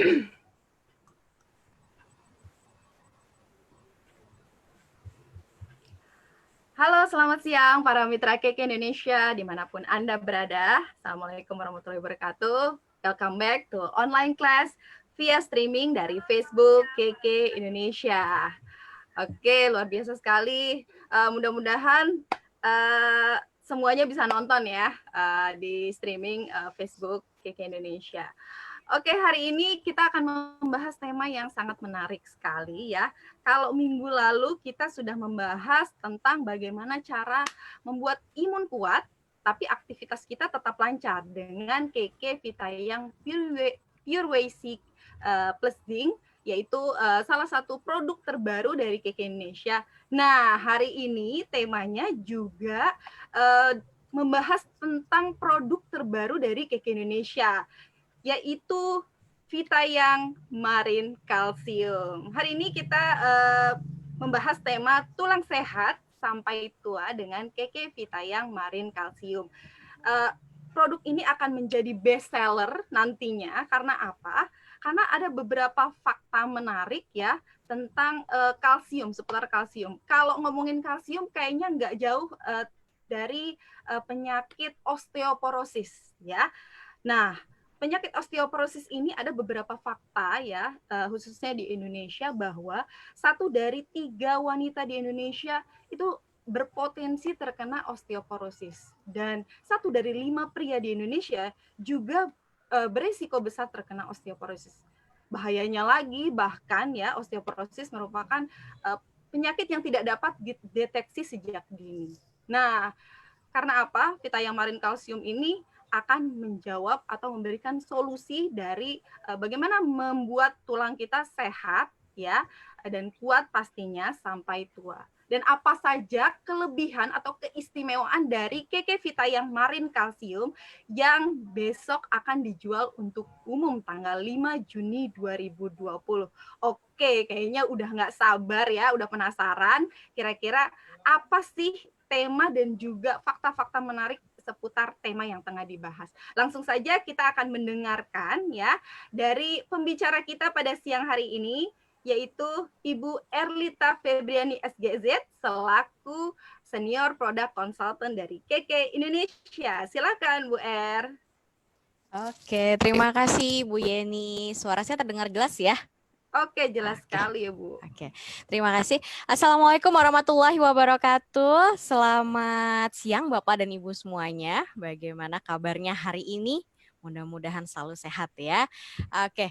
Halo, selamat siang para mitra KK Indonesia dimanapun Anda berada. Assalamualaikum warahmatullahi wabarakatuh. Welcome back to online class via streaming dari Facebook KK Indonesia. Oke, luar biasa sekali. Mudah-mudahan semuanya bisa nonton ya di streaming Facebook KK Indonesia. Oke, hari ini kita akan membahas tema yang sangat menarik sekali ya. Kalau minggu lalu kita sudah membahas tentang bagaimana cara membuat imun kuat, tapi aktivitas kita tetap lancar dengan KK Vitayang Pure Whey Plus Zinc, yaitu salah satu produk terbaru dari KK Indonesia. Nah, hari ini temanya juga membahas tentang produk terbaru dari KK Indonesia, yaitu Vitayang Marine Calcium. Hari ini kita membahas tema tulang sehat sampai tua dengan KK Vitayang Marine Calcium. Produk ini akan menjadi best seller nantinya karena apa? Karena ada beberapa fakta menarik ya tentang kalsium, seputar kalsium. Kalau ngomongin kalsium kayaknya nggak jauh dari penyakit osteoporosis ya. Nah, penyakit osteoporosis ini ada beberapa fakta ya, khususnya di Indonesia, bahwa 1 dari 3 wanita di Indonesia itu berpotensi terkena osteoporosis. Dan 1 dari 5 pria di Indonesia juga berisiko besar terkena osteoporosis. Bahayanya lagi, bahkan ya, osteoporosis merupakan penyakit yang tidak dapat dideteksi sejak dini. Nah, karena apa? Vitayang Marine Calcium ini akan menjawab atau memberikan solusi dari bagaimana membuat tulang kita sehat ya dan kuat pastinya sampai tua. Dan apa saja kelebihan atau keistimewaan dari KK Vitayang Marine Calcium yang besok akan dijual untuk umum tanggal 5 Juni 2020. Oke, kayaknya udah nggak sabar ya, udah penasaran kira-kira apa sih tema dan juga fakta-fakta menarik seputar tema yang tengah dibahas. Langsung saja kita akan mendengarkan ya dari pembicara kita pada siang hari ini, yaitu Ibu Erlita Febriani SGZ selaku Senior Product Consultant dari KK Indonesia. Silakan Bu Er. Oke, terima kasih Bu Yeni. Suara saya terdengar jelas ya? Oke, jelas sekali ya Bu. Oke, terima kasih. Assalamualaikum warahmatullahi wabarakatuh. Selamat siang Bapak dan Ibu semuanya. Bagaimana kabarnya hari ini? Mudah-mudahan selalu sehat ya. Oke,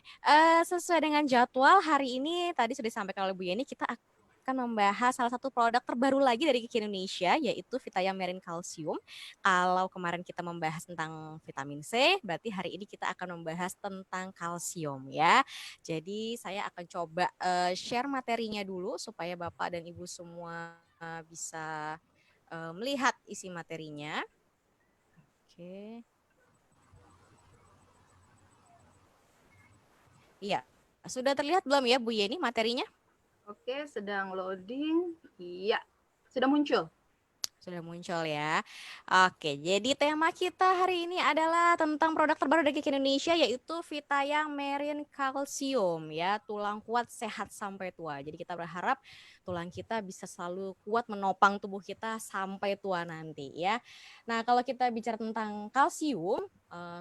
sesuai dengan jadwal hari ini tadi sudah disampaikan oleh Bu Yeni, kita akan membahas salah satu produk terbaru lagi dari KK Indonesia, yaitu Vitayang Marine Calcium. Kalau kemarin kita membahas tentang vitamin C, berarti hari ini kita akan membahas tentang kalsium ya. Jadi saya akan coba share materinya dulu supaya Bapak dan Ibu semua bisa melihat isi materinya. Oke. Iya, sudah terlihat belum ya Bu Yeni materinya? Oke, sedang loading. Iya, sudah muncul. Sudah muncul ya. Oke, jadi tema kita hari ini adalah tentang produk terbaru dari KK Indonesia, yaitu Vitayang Marine Calcium ya, tulang kuat sehat sampai tua. Jadi kita berharap tulang kita bisa selalu kuat menopang tubuh kita sampai tua nanti ya. Nah, kalau kita bicara tentang kalsium,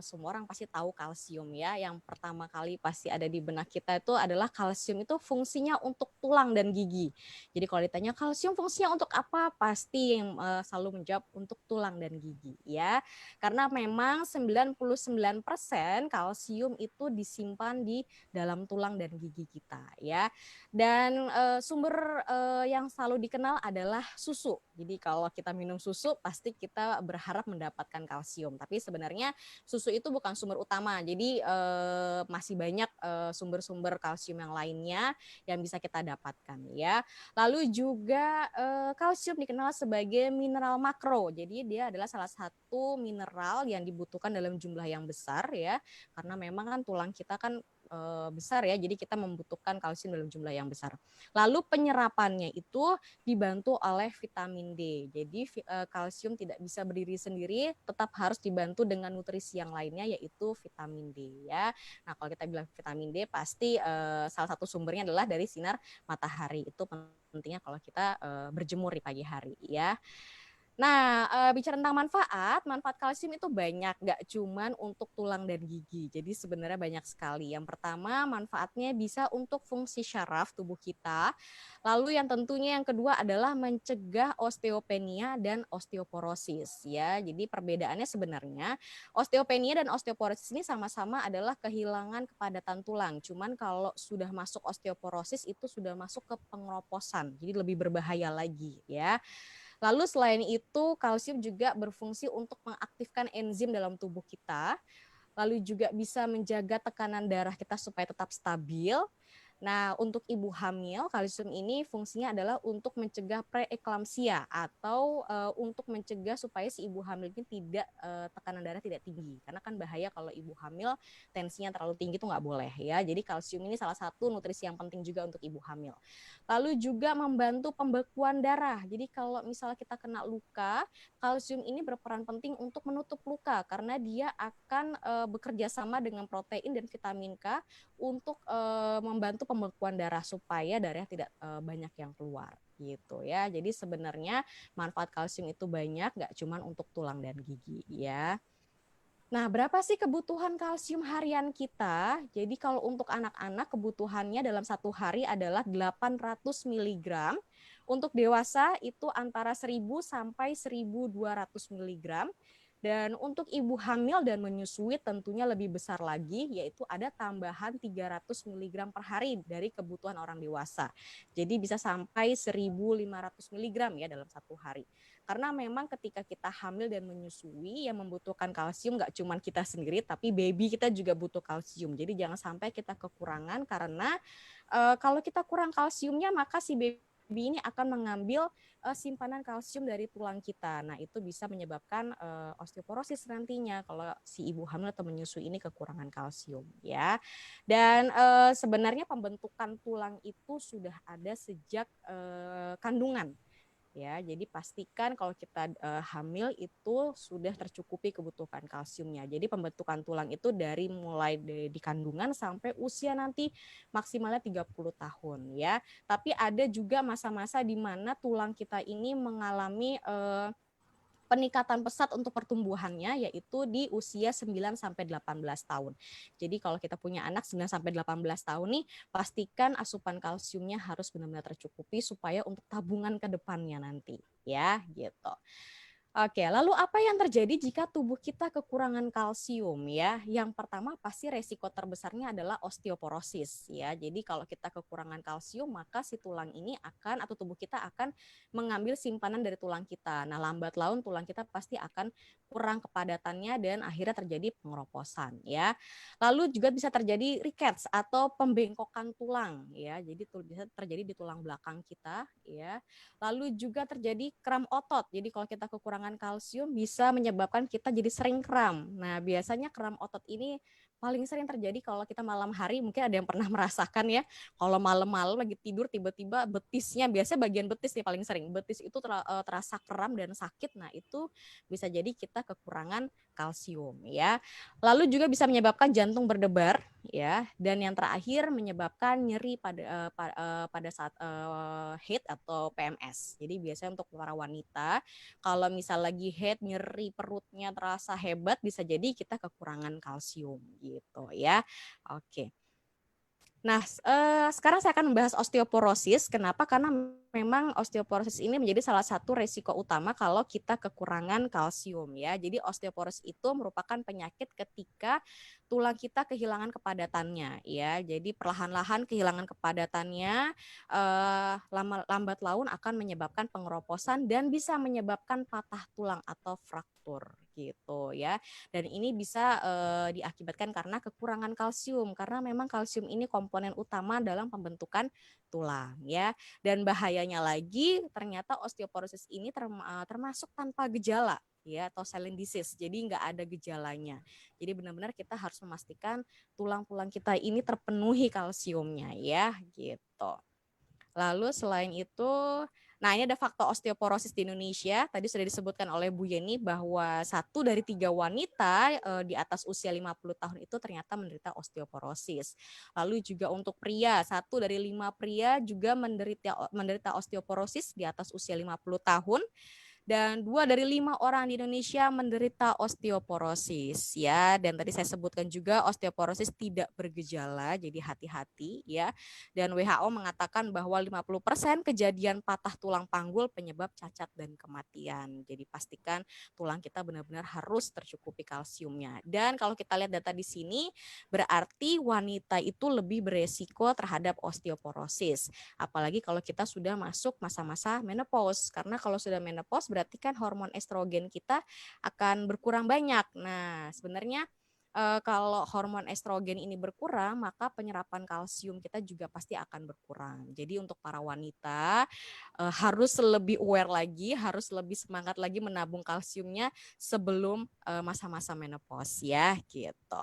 semua orang pasti tahu kalsium ya. Yang pertama kali pasti ada di benak kita itu adalah kalsium itu fungsinya untuk tulang dan gigi. Jadi kalau ditanya kalsium fungsinya untuk apa, pasti yang selalu menjawab untuk tulang dan gigi ya. Karena memang 99% kalsium itu disimpan di dalam tulang dan gigi kita ya. Dan sumber yang selalu dikenal adalah susu. Jadi kalau kita minum susu pasti kita berharap mendapatkan kalsium. Tapi sebenarnya susu itu bukan sumber utama. Jadi masih banyak sumber-sumber kalsium yang lainnya yang bisa kita dapatkan ya. Lalu juga kalsium dikenal sebagai mineral makro. Jadi dia adalah salah satu mineral yang dibutuhkan dalam jumlah yang besar ya. Karena memang kan tulang kita kan besar ya, jadi kita membutuhkan kalsium dalam jumlah yang besar. Lalu penyerapannya itu dibantu oleh vitamin D. Jadi kalsium tidak bisa berdiri sendiri, tetap harus dibantu dengan nutrisi yang lainnya yaitu vitamin D ya. Nah, kalau kita bilang vitamin D pasti salah satu sumbernya adalah dari sinar matahari. Itu pentingnya kalau kita berjemur di pagi hari ya. Nah, bicara tentang manfaat kalsium itu banyak, nggak cuman untuk tulang dan gigi. Jadi sebenarnya banyak sekali. Yang pertama, manfaatnya bisa untuk fungsi syaraf tubuh kita. Lalu yang kedua adalah mencegah osteopenia dan osteoporosis ya. Jadi perbedaannya sebenarnya osteopenia dan osteoporosis ini sama-sama adalah kehilangan kepadatan tulang. Cuman kalau sudah masuk osteoporosis itu sudah masuk ke pengeroposan. Jadi lebih berbahaya lagi ya. Lalu selain itu kalsium juga berfungsi untuk mengaktifkan enzim dalam tubuh kita, lalu juga bisa menjaga tekanan darah kita supaya tetap stabil. Nah, untuk ibu hamil, kalsium ini fungsinya adalah untuk mencegah preeklamsia atau untuk mencegah supaya si ibu hamil ini tidak tekanan darah tidak tinggi. Karena kan bahaya kalau ibu hamil tensinya terlalu tinggi itu nggak boleh ya. Jadi kalsium ini salah satu nutrisi yang penting juga untuk ibu hamil. Lalu juga membantu pembekuan darah. Jadi kalau misalnya kita kena luka, kalsium ini berperan penting untuk menutup luka karena dia akan bekerja sama dengan protein dan vitamin K untuk membantu pembekuan darah supaya darah tidak banyak yang keluar gitu ya. Jadi sebenarnya manfaat kalsium itu banyak, nggak cuma untuk tulang dan gigi ya. Nah, berapa sih kebutuhan kalsium harian kita? Jadi kalau untuk anak-anak kebutuhannya dalam satu hari adalah 800 mg. Untuk dewasa itu antara 1000 sampai 1200 mg. Dan untuk ibu hamil dan menyusui tentunya lebih besar lagi, yaitu ada tambahan 300 mg per hari dari kebutuhan orang dewasa. Jadi bisa sampai 1500 mg ya dalam satu hari. Karena memang ketika kita hamil dan menyusui yang membutuhkan kalsium nggak cuma kita sendiri, tapi baby kita juga butuh kalsium. Jadi jangan sampai kita kekurangan karena kalau kita kurang kalsiumnya maka si baby ini akan mengambil simpanan kalsium dari tulang kita. Nah, itu bisa menyebabkan osteoporosis nantinya kalau si ibu hamil atau menyusui ini kekurangan kalsium ya. Dan sebenarnya pembentukan tulang itu sudah ada sejak kandungan. Ya, jadi pastikan kalau kita hamil itu sudah tercukupi kebutuhan kalsiumnya. Jadi pembentukan tulang itu dari mulai di kandungan sampai usia nanti maksimalnya 30 tahun ya. Tapi ada juga masa-masa di mana tulang kita ini mengalami peningkatan pesat untuk pertumbuhannya yaitu di usia 9 sampai 18 tahun. Jadi kalau kita punya anak 9 sampai 18 tahun nih, pastikan asupan kalsiumnya harus benar-benar tercukupi supaya untuk tabungan ke depannya nanti ya, gitu. Oke, lalu apa yang terjadi jika tubuh kita kekurangan kalsium ya? Yang pertama pasti resiko terbesarnya adalah osteoporosis ya. Jadi kalau kita kekurangan kalsium maka si tulang ini akan atau tubuh kita akan mengambil simpanan dari tulang kita. Nah, lambat laun tulang kita pasti akan kurang kepadatannya dan akhirnya terjadi pengeroposan ya. Lalu juga bisa terjadi rickets atau pembengkokan tulang ya. Jadi bisa terjadi di tulang belakang kita ya. Lalu juga terjadi kram otot. Jadi kalau kita kekurangan kalsium bisa menyebabkan kita jadi sering kram. Nah, biasanya kram otot ini paling sering terjadi kalau kita malam hari, mungkin ada yang pernah merasakan ya, kalau malam-malam lagi tidur tiba-tiba betisnya, biasanya bagian betis nih paling sering, betis itu terasa kram dan sakit. Nah, itu bisa jadi kita kekurangan kalsium ya. Lalu juga bisa menyebabkan jantung berdebar ya, dan yang terakhir menyebabkan nyeri pada saat haid atau PMS. Jadi biasanya untuk para wanita kalau misal lagi haid nyeri perutnya terasa hebat bisa jadi kita kekurangan kalsium gitu ya. Oke. Nah, sekarang saya akan membahas osteoporosis. Kenapa? Karena memang osteoporosis ini menjadi salah satu resiko utama kalau kita kekurangan kalsium ya. Jadi osteoporosis itu merupakan penyakit ketika tulang kita kehilangan kepadatannya ya. Jadi perlahan-lahan kehilangan kepadatannya lambat laun akan menyebabkan pengeroposan dan bisa menyebabkan patah tulang atau fraktur gitu ya. Dan ini bisa diakibatkan karena kekurangan kalsium karena memang kalsium ini komponen utama dalam pembentukan tulang ya. Dan bahayanya lagi ternyata osteoporosis ini termasuk tanpa gejala ya, atau silent disease. Jadi nggak ada gejalanya. Jadi benar-benar kita harus memastikan tulang-tulang kita ini terpenuhi kalsiumnya ya, gitu. Lalu selain itu, nah ini ada fakta osteoporosis di Indonesia. Tadi sudah disebutkan oleh Bu Yeni bahwa 1 dari 3 wanita di atas usia 50 tahun itu ternyata menderita osteoporosis. Lalu juga untuk pria, 1 dari 5 pria juga menderita osteoporosis di atas usia 50 tahun. Dan 2 dari 5 orang di Indonesia menderita osteoporosis ya. Dan tadi saya sebutkan juga osteoporosis tidak bergejala, jadi hati-hati ya. Dan WHO mengatakan bahwa 50% kejadian patah tulang panggul penyebab cacat dan kematian. Jadi pastikan tulang kita benar-benar harus tercukupi kalsiumnya. Dan kalau kita lihat data di sini, berarti wanita itu lebih beresiko terhadap osteoporosis. Apalagi kalau kita sudah masuk masa-masa menopause. Karena kalau sudah menopause berarti kan hormon estrogen kita akan berkurang banyak. Nah, sebenarnya kalau hormon estrogen ini berkurang, maka penyerapan kalsium kita juga pasti akan berkurang. Jadi untuk para wanita harus lebih aware lagi, harus lebih semangat lagi menabung kalsiumnya sebelum masa-masa menopause ya, gitu.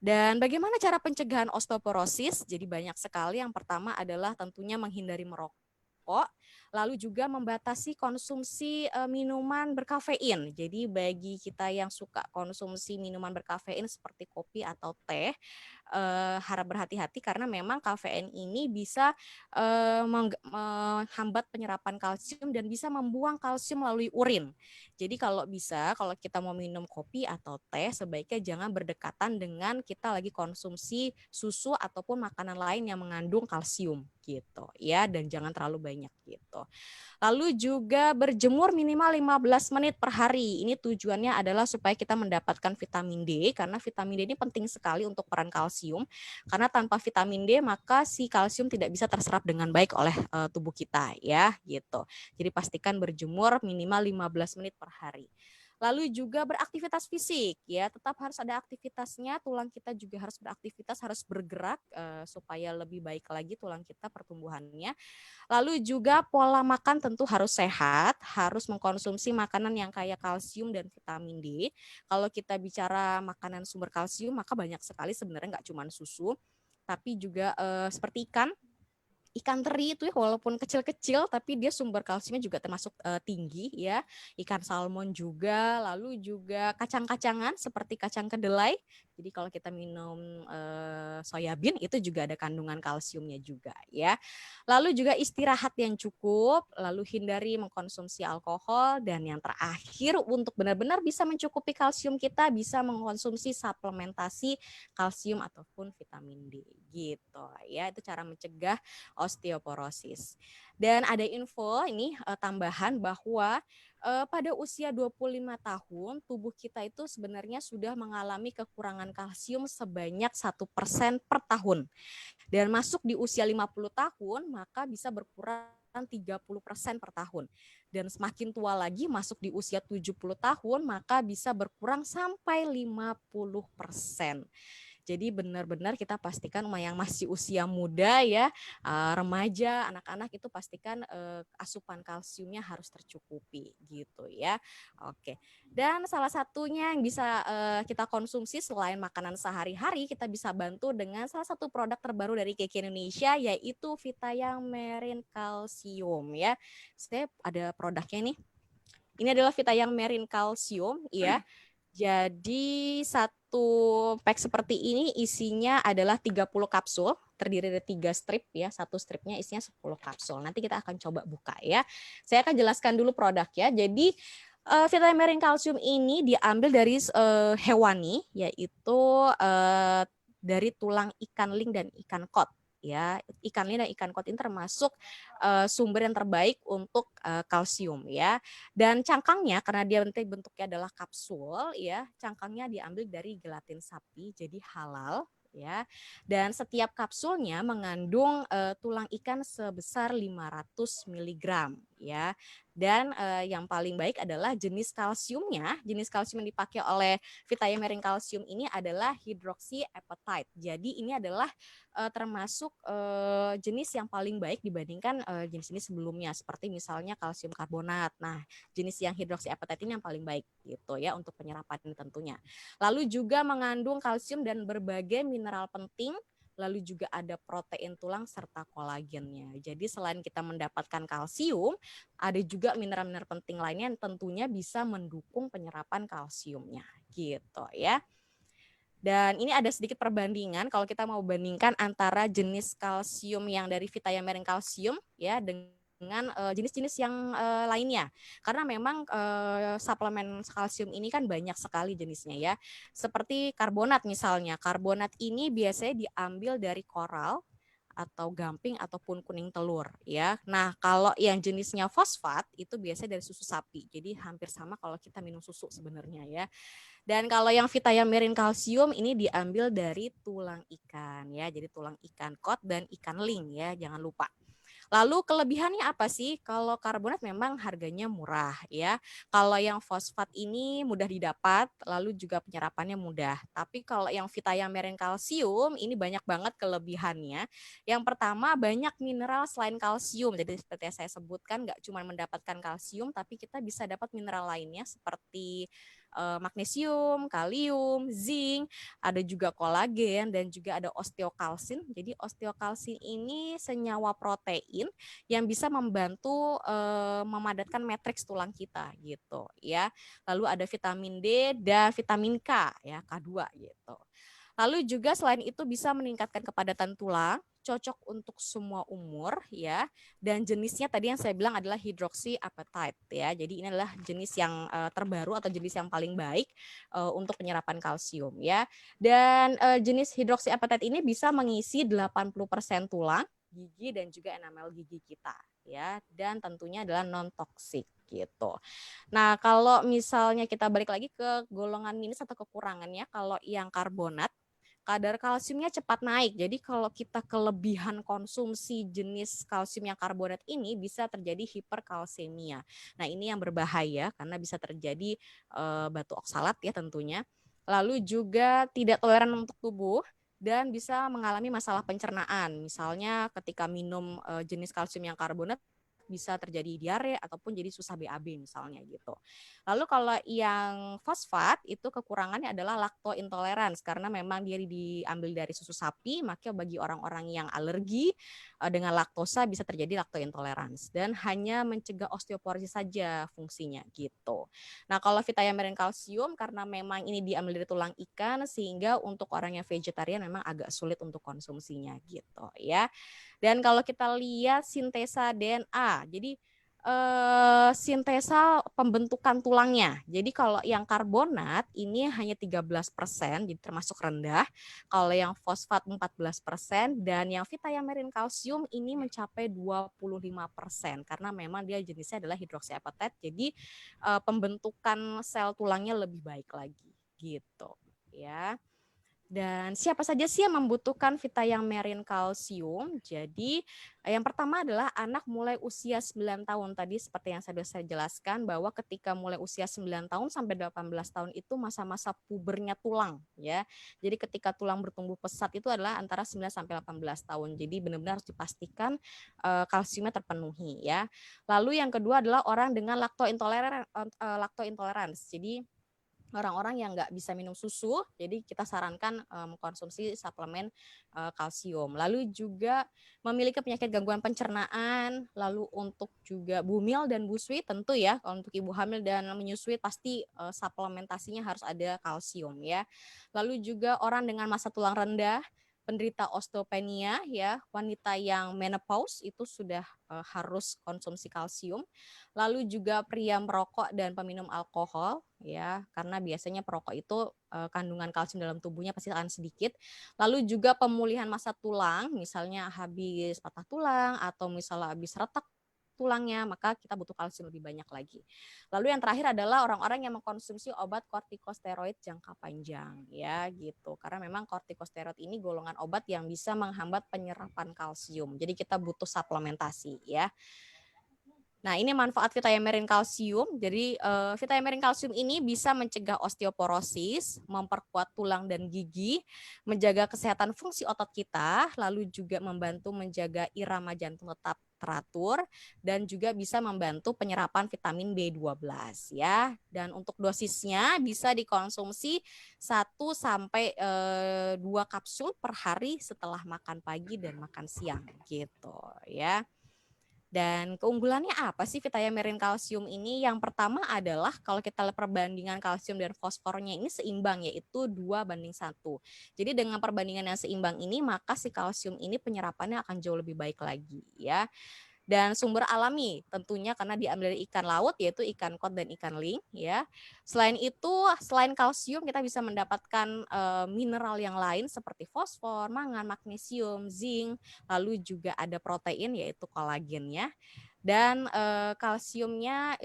Dan bagaimana cara pencegahan osteoporosis? Jadi banyak sekali. Yang pertama adalah tentunya menghindari merokok, lalu juga membatasi konsumsi minuman berkafein. Jadi bagi kita yang suka konsumsi minuman berkafein seperti kopi atau teh, harap berhati-hati karena memang kafein ini bisa menghambat penyerapan kalsium dan bisa membuang kalsium melalui urin. Jadi kalau bisa, kalau kita mau minum kopi atau teh, sebaiknya jangan berdekatan dengan kita lagi konsumsi susu ataupun makanan lain yang mengandung kalsium gitu ya, dan jangan terlalu banyak gitu. Lalu juga berjemur minimal 15 menit per hari. Ini tujuannya adalah supaya kita mendapatkan vitamin D, karena vitamin D ini penting sekali untuk peran kalsium. Karena tanpa vitamin D maka si kalsium tidak bisa terserap dengan baik oleh tubuh kita ya, gitu. Jadi pastikan berjemur minimal 15 menit per hari. Lalu juga beraktivitas fisik ya, tetap harus ada aktivitasnya, tulang kita juga harus beraktivitas, harus bergerak supaya lebih baik lagi tulang kita pertumbuhannya. Lalu juga pola makan tentu harus sehat, harus mengkonsumsi makanan yang kaya kalsium dan vitamin D. Kalau kita bicara makanan sumber kalsium, maka banyak sekali sebenarnya, nggak cuma susu, tapi juga seperti ikan teri itu ya, walaupun kecil-kecil tapi dia sumber kalsiumnya juga termasuk tinggi ya. Ikan salmon juga, lalu juga kacang-kacangan seperti kacang kedelai. Jadi kalau kita minum soyabin itu juga ada kandungan kalsiumnya juga ya. Lalu juga istirahat yang cukup, lalu hindari mengkonsumsi alkohol, dan yang terakhir untuk benar-benar bisa mencukupi kalsium kita bisa mengkonsumsi suplementasi kalsium ataupun vitamin D gitu ya. Itu cara mencegah osteoporosis. Dan ada info ini tambahan bahwa pada usia 25 tahun tubuh kita itu sebenarnya sudah mengalami kekurangan kalsium sebanyak 1% per tahun. Dan masuk di usia 50 tahun maka bisa berkurang 30% per tahun. Dan semakin tua lagi masuk di usia 70 tahun maka bisa berkurang sampai 50%. Jadi benar-benar kita pastikan yang masih usia muda ya, remaja, anak-anak itu pastikan asupan kalsiumnya harus tercukupi gitu ya. Oke. Dan salah satunya yang bisa kita konsumsi selain makanan sehari-hari, kita bisa bantu dengan salah satu produk terbaru dari KK Indonesia yaitu Vitayang Marine Calcium ya. Saya ada produknya nih. Ini adalah Vitayang Marine Calcium ya. Jadi satu pack seperti ini isinya adalah 30 kapsul, terdiri dari 3 strip ya, satu stripnya isinya 10 kapsul. Nanti kita akan coba buka ya. Saya akan jelaskan dulu produk ya. Jadi vitamin Marine Calcium ini diambil dari hewani, yaitu dari tulang ikan ling dan ikan kod. Ya, ikan ling dan ikan kod ini termasuk sumber yang terbaik untuk kalsium ya. Dan cangkangnya karena dia bentuknya adalah kapsul ya, cangkangnya diambil dari gelatin sapi jadi halal ya. Dan setiap kapsulnya mengandung tulang ikan sebesar 500 mg ya. Dan yang paling baik adalah jenis kalsiumnya. Jenis kalsium yang dipakai oleh Vitayamerin Kalsium ini adalah hidroksiapatite. Jadi ini adalah termasuk jenis yang paling baik dibandingkan jenis-jenis sebelumnya seperti misalnya kalsium karbonat. Nah, jenis yang hidroksiapatite ini yang paling baik gitu ya untuk penyerapan ini tentunya. Lalu juga mengandung kalsium dan berbagai mineral penting, lalu juga ada protein tulang serta kolagennya. Jadi selain kita mendapatkan kalsium, ada juga mineral-mineral penting lainnya yang tentunya bisa mendukung penyerapan kalsiumnya gitu ya. Dan ini ada sedikit perbandingan kalau kita mau bandingkan antara jenis kalsium yang dari Vitayamerin Kalsium ya dengan jenis-jenis yang lainnya. Karena memang suplemen kalsium ini kan banyak sekali jenisnya ya. Seperti karbonat misalnya. Karbonat ini biasanya diambil dari koral atau gamping ataupun kuning telur ya. Nah, kalau yang jenisnya fosfat itu biasanya dari susu sapi. Jadi hampir sama kalau kita minum susu sebenarnya ya. Dan kalau yang Vitayamerin Kalsium ini diambil dari tulang ikan ya. Jadi tulang ikan kod dan ikan ling ya, jangan lupa. Lalu kelebihannya apa sih? Kalau karbonat memang harganya murah ya. Kalau yang fosfat ini mudah didapat, lalu juga penyerapannya mudah. Tapi kalau yang Vitayamerin Kalsium ini banyak banget kelebihannya. Yang pertama banyak mineral selain kalsium. Jadi seperti yang saya sebutkan nggak cuma mendapatkan kalsium, tapi kita bisa dapat mineral lainnya seperti magnesium, kalium, zinc, ada juga kolagen dan juga ada osteokalsin. Jadi osteokalsin ini senyawa protein yang bisa membantu memadatkan matriks tulang kita gitu ya. Lalu ada vitamin D dan vitamin K ya, K2 gitu. Lalu juga selain itu bisa meningkatkan kepadatan tulang, cocok untuk semua umur ya. Dan jenisnya tadi yang saya bilang adalah hidroksiapatite ya. Jadi ini adalah jenis yang terbaru atau jenis yang paling baik untuk penyerapan kalsium ya. Dan jenis hidroksiapatite ini bisa mengisi 80% tulang, gigi dan juga enamel gigi kita ya. Dan tentunya adalah non toksik gitu. Nah, kalau misalnya kita balik lagi ke golongan minus atau kekurangannya, kalau yang karbonat kadar kalsiumnya cepat naik. Jadi kalau kita kelebihan konsumsi jenis kalsium yang karbonat ini bisa terjadi hiperkalsemia. Nah, ini yang berbahaya karena bisa terjadi batu oksalat ya tentunya. Lalu juga tidak toleran untuk tubuh dan bisa mengalami masalah pencernaan. Misalnya ketika minum jenis kalsium yang karbonat bisa terjadi diare ataupun jadi susah BAB misalnya gitu. Lalu kalau yang fosfat itu kekurangannya adalah laktointolerance karena memang dia diambil dari susu sapi, maka bagi orang-orang yang alergi dengan laktosa bisa terjadi laktointolerance dan hanya mencegah osteoporosis saja fungsinya gitu. Nah, kalau Vitayamerin Kalsium karena memang ini diambil dari tulang ikan sehingga untuk orang yang vegetarian memang agak sulit untuk konsumsinya gitu ya. Dan kalau kita lihat sintesa DNA, jadi sintesa pembentukan tulangnya. Jadi kalau yang karbonat ini hanya 13%, jadi termasuk rendah. Kalau yang fosfat 14% dan yang Vitayamerin Kalsium ini mencapai 25% karena memang dia jenisnya adalah hidroksiapatite. Jadi pembentukan sel tulangnya lebih baik lagi gitu ya. Dan siapa saja sih yang membutuhkan Vitayamerin Kalsium? Jadi yang pertama adalah anak mulai usia 9 tahun. Tadi seperti yang saya jelaskan bahwa ketika mulai usia 9 tahun sampai 18 tahun itu masa-masa pubernya tulang ya. Jadi ketika tulang bertumbuh pesat itu adalah antara 9 sampai 18 tahun. Jadi benar-benar harus dipastikan kalsiumnya terpenuhi ya. Lalu yang kedua adalah orang dengan laktointolerans. Jadi orang-orang yang nggak bisa minum susu, jadi kita sarankan mengkonsumsi suplemen kalsium. Lalu juga memiliki penyakit gangguan pencernaan, lalu untuk juga bumil dan busui tentu ya, kalau untuk ibu hamil dan menyusui pasti suplementasinya harus ada kalsium ya. Lalu juga orang dengan massa tulang rendah, penderita osteopenia ya, wanita yang menopause itu sudah harus konsumsi kalsium. Lalu juga pria merokok dan peminum alkohol ya, karena biasanya perokok itu kandungan kalsium dalam tubuhnya pasti akan sedikit. Lalu juga pemulihan massa tulang, misalnya habis patah tulang atau misalnya habis retak tulangnya, maka kita butuh kalsium lebih banyak lagi. Lalu yang terakhir adalah orang-orang yang mengkonsumsi obat kortikosteroid jangka panjang ya gitu. Karena memang kortikosteroid ini golongan obat yang bisa menghambat penyerapan kalsium. Jadi kita butuh suplementasi ya. Nah, ini manfaat vitamin kalsium. Jadi, vitamin kalsium ini bisa mencegah osteoporosis, memperkuat tulang dan gigi, menjaga kesehatan fungsi otot kita, lalu juga membantu menjaga irama jantung tetap teratur, dan juga bisa membantu penyerapan vitamin B12 ya. Dan untuk dosisnya bisa dikonsumsi 1 sampai 2 kapsul per hari setelah makan pagi dan makan siang gitu ya. Dan keunggulannya apa sih vitamin kalsium ini? Yang pertama adalah kalau kita lihat perbandingan kalsium dan fosfornya ini seimbang, yaitu 2:1. Jadi dengan perbandingan yang seimbang ini, maka si kalsium ini penyerapannya akan jauh lebih baik lagi ya. Dan sumber alami tentunya karena diambil dari ikan laut, yaitu ikan kod dan ikan ling ya. Selain itu, selain kalsium kita bisa mendapatkan mineral yang lain seperti fosfor, mangan, magnesium, zinc, lalu juga ada protein yaitu kolagennya. Dan kalsiumnya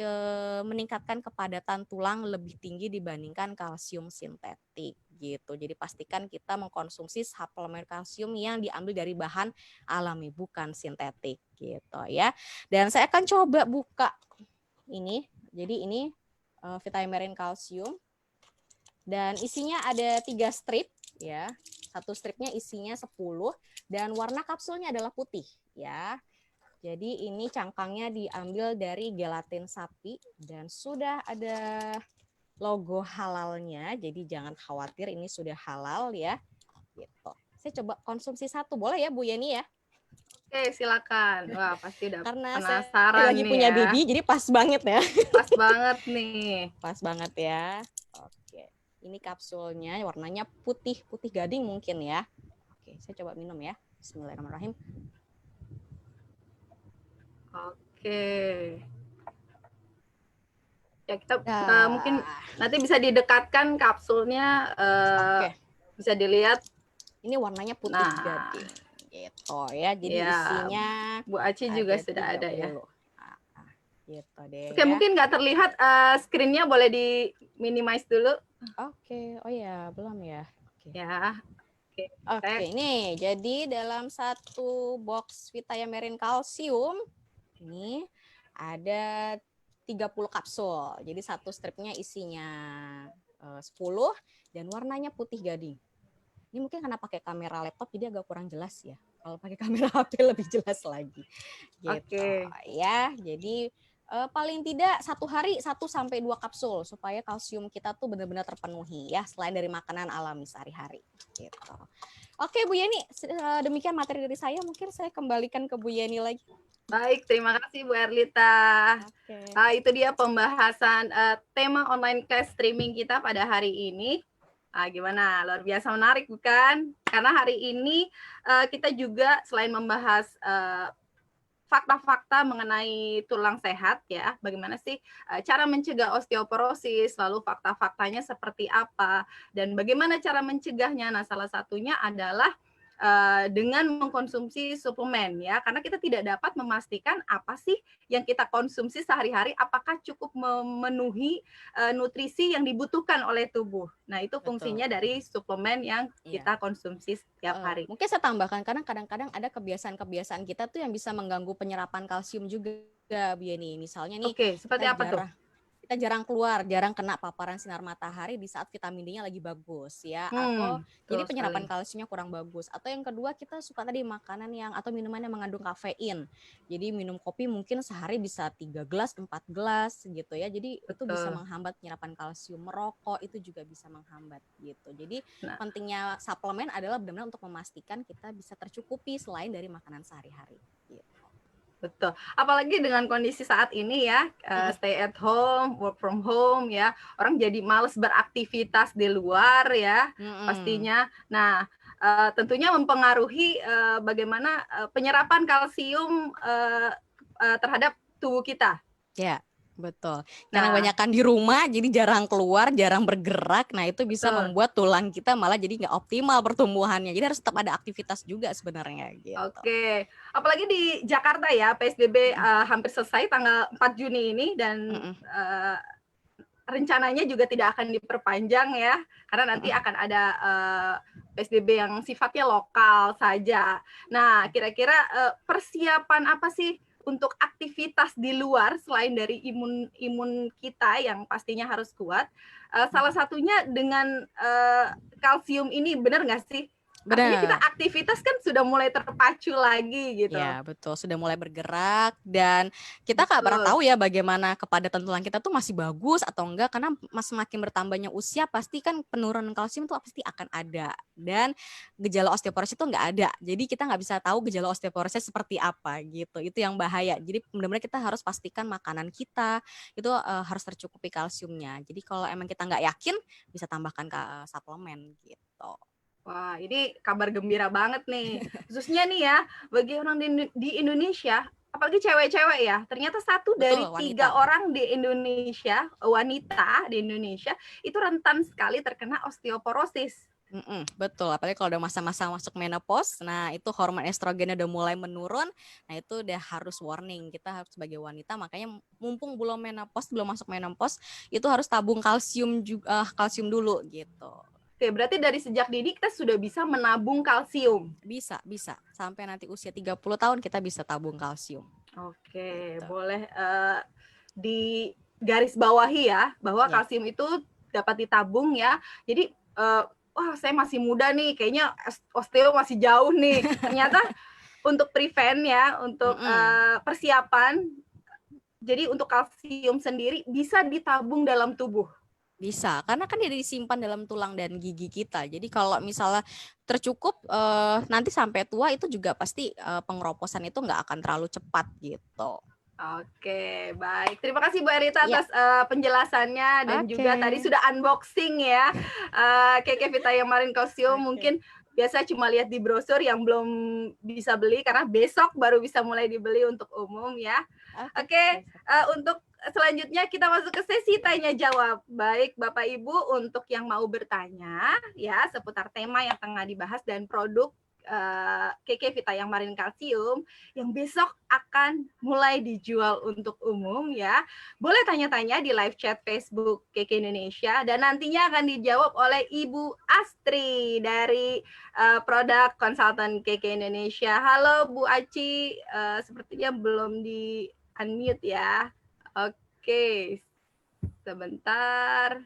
meningkatkan kepadatan tulang lebih tinggi dibandingkan kalsium sintetik gitu. Jadi pastikan kita mengkonsumsi suplemen kalsium yang diambil dari bahan alami bukan sintetik gitu ya. Dan saya akan coba buka ini. Jadi ini vitamin kalsium dan isinya ada 3 strip ya. Satu stripnya isinya 10 dan warna kapsulnya adalah putih ya. Jadi ini cangkangnya diambil dari gelatin sapi dan sudah ada logo halalnya. Jadi jangan khawatir, ini sudah halal ya. Gitu. Saya coba konsumsi 1, boleh ya Bu Yeni ya? Oke, silakan. Wah, pasti udah Karena saya penasaran lagi nih punya ya. baby, jadi pas banget ya. Pas banget nih. Pas banget ya. Oke, ini kapsulnya warnanya putih gading mungkin ya. Oke, saya coba minum ya. Bismillahirrahmanirrahim. Oke. Ya kita mungkin Nah, nanti bisa didekatkan kapsulnya, oke. bisa dilihat. Ini warnanya putih Nah, gading gitu ya. Jadi ya isinya Bu Aci juga ada sudah ada ya. 30. Gitu deh Oke, ya. mungkin nggak terlihat screen-nya, boleh di minimize dulu. Oke, oh ya belum ya. Oke. Ya. Oke, nih jadi dalam satu box vitamin kalsium ini ada 30 kapsul. Jadi satu stripnya isinya 10 dan warnanya putih gading. Ini mungkin karena pakai kamera laptop jadi agak kurang jelas ya. Kalau pakai kamera HP lebih jelas lagi. Gitu ya. Jadi paling tidak 1 hari 1 sampai 2 kapsul supaya kalsium kita tuh benar-benar terpenuhi ya, selain dari makanan alami sehari-hari gitu. Oke Bu Yeni, demikian materi dari saya, mungkin saya kembalikan ke Bu Yeni lagi. Baik, terima kasih Bu Erlita. Itu dia pembahasan tema online class streaming kita pada hari ini. Gimana? Luar biasa menarik bukan? Karena hari ini kita juga selain membahas fakta-fakta mengenai tulang sehat ya, bagaimana sih cara mencegah osteoporosis, lalu fakta-faktanya seperti apa, dan bagaimana cara mencegahnya. Nah, salah satunya adalah dengan mengkonsumsi suplemen ya, karena kita tidak dapat memastikan apa sih yang kita konsumsi sehari-hari, apakah cukup memenuhi nutrisi yang dibutuhkan oleh tubuh. Nah, itu fungsinya dari suplemen yang kita konsumsi setiap hari. Mungkin saya tambahkan, karena kadang-kadang ada kebiasaan-kebiasaan kita tuh yang bisa mengganggu penyerapan kalsium juga, Bu Yeni. Misalnya nih, seperti apa tuh? Kita jarang keluar, jarang kena paparan sinar matahari di saat vitamin D-nya lagi bagus ya, atau jadi penyerapan kalsiumnya kurang bagus. Atau yang kedua, kita suka tadi makanan yang atau minuman yang mengandung kafein. Jadi minum kopi mungkin sehari bisa 3 gelas, 4 gelas gitu ya. Jadi itu bisa menghambat penyerapan kalsium. Merokok itu juga bisa menghambat gitu. Jadi pentingnya suplemen adalah benar-benar untuk memastikan kita bisa tercukupi selain dari makanan sehari-hari gitu. Betul. Apalagi dengan kondisi saat ini ya, stay at home, work from home ya, orang jadi males beraktivitas di luar ya, pastinya. Nah, tentunya mempengaruhi bagaimana penyerapan kalsium terhadap tubuh kita. Ya, betul. Karena kebanyakan di rumah, jadi jarang keluar, jarang bergerak. Nah, itu bisa membuat tulang kita malah jadi nggak optimal pertumbuhannya. Jadi harus tetap ada aktivitas juga sebenarnya. Gitu. Oke, apalagi di Jakarta ya, PSBB hampir selesai tanggal 4 Juni ini dan rencananya juga tidak akan diperpanjang ya, karena nanti akan ada PSBB yang sifatnya lokal saja. Nah, kira-kira persiapan apa sih untuk aktivitas di luar selain dari imun kita yang pastinya harus kuat. Salah satunya dengan kalsium ini, benar nggak sih? Artinya kita Benar. aktivitas kan sudah mulai terpacu lagi gitu. Ya, betul. Sudah mulai bergerak dan kita nggak pernah Betul. tahu ya bagaimana kepadatan tulang kita tuh masih bagus atau enggak, karena semakin bertambahnya usia pasti kan penurunan kalsium tuh pasti akan ada, dan gejala osteoporosis itu nggak ada. Jadi kita nggak bisa tahu gejala osteoporosis seperti apa gitu. Itu yang bahaya. Jadi benar-benar kita harus pastikan makanan kita itu harus tercukupi kalsiumnya. Jadi kalau emang kita nggak yakin, bisa tambahkan suplemen gitu. Wah, ini kabar gembira banget nih. Khususnya nih ya, bagi orang di Indonesia, apalagi cewek-cewek ya, ternyata 1 dari Betul, 3 wanita. orang di Indonesia, wanita di Indonesia, itu rentan sekali terkena osteoporosis. Betul, apalagi kalau udah masa-masa masuk menopause, nah itu hormon estrogennya udah mulai menurun, nah itu udah harus warning. Kita harus sebagai wanita, makanya mumpung belum menopause, belum masuk menopause, itu harus tabung kalsium kalsium dulu gitu. Oke, berarti dari sejak dini kita sudah bisa menabung kalsium. Bisa. Sampai nanti usia 30 tahun kita bisa tabung kalsium. Oke, Gitu. boleh di garis bawahi ya, bahwa Ya. kalsium itu dapat ditabung ya. Jadi wah, saya masih muda nih, kayaknya osteo masih jauh nih. Ternyata untuk prevent ya, untuk persiapan, jadi untuk kalsium sendiri bisa ditabung dalam tubuh. Bisa, karena kan dia disimpan dalam tulang dan gigi kita. Jadi kalau misalnya tercukup nanti sampai tua itu juga pasti pengeroposan itu nggak akan terlalu cepat gitu. Oke, baik. Terima kasih Bu Erita Ya. atas penjelasannya dan juga tadi Oke. sudah unboxing ya KK Vitayan Marine Calcium. Mungkin biasa cuma lihat di brosur yang belum bisa beli karena besok baru bisa mulai dibeli untuk umum ya. Oke, untuk selanjutnya kita masuk ke sesi tanya jawab. Baik Bapak Ibu, untuk yang mau bertanya ya seputar tema yang tengah dibahas dan produk KK Vitayan Marine Calcium yang besok akan mulai dijual untuk umum ya. Boleh tanya-tanya di live chat Facebook KK Indonesia dan nantinya akan dijawab oleh Ibu Astri dari produk konsultan KK Indonesia. Halo Bu Aci, sepertinya belum di unmute ya. Oke, sebentar.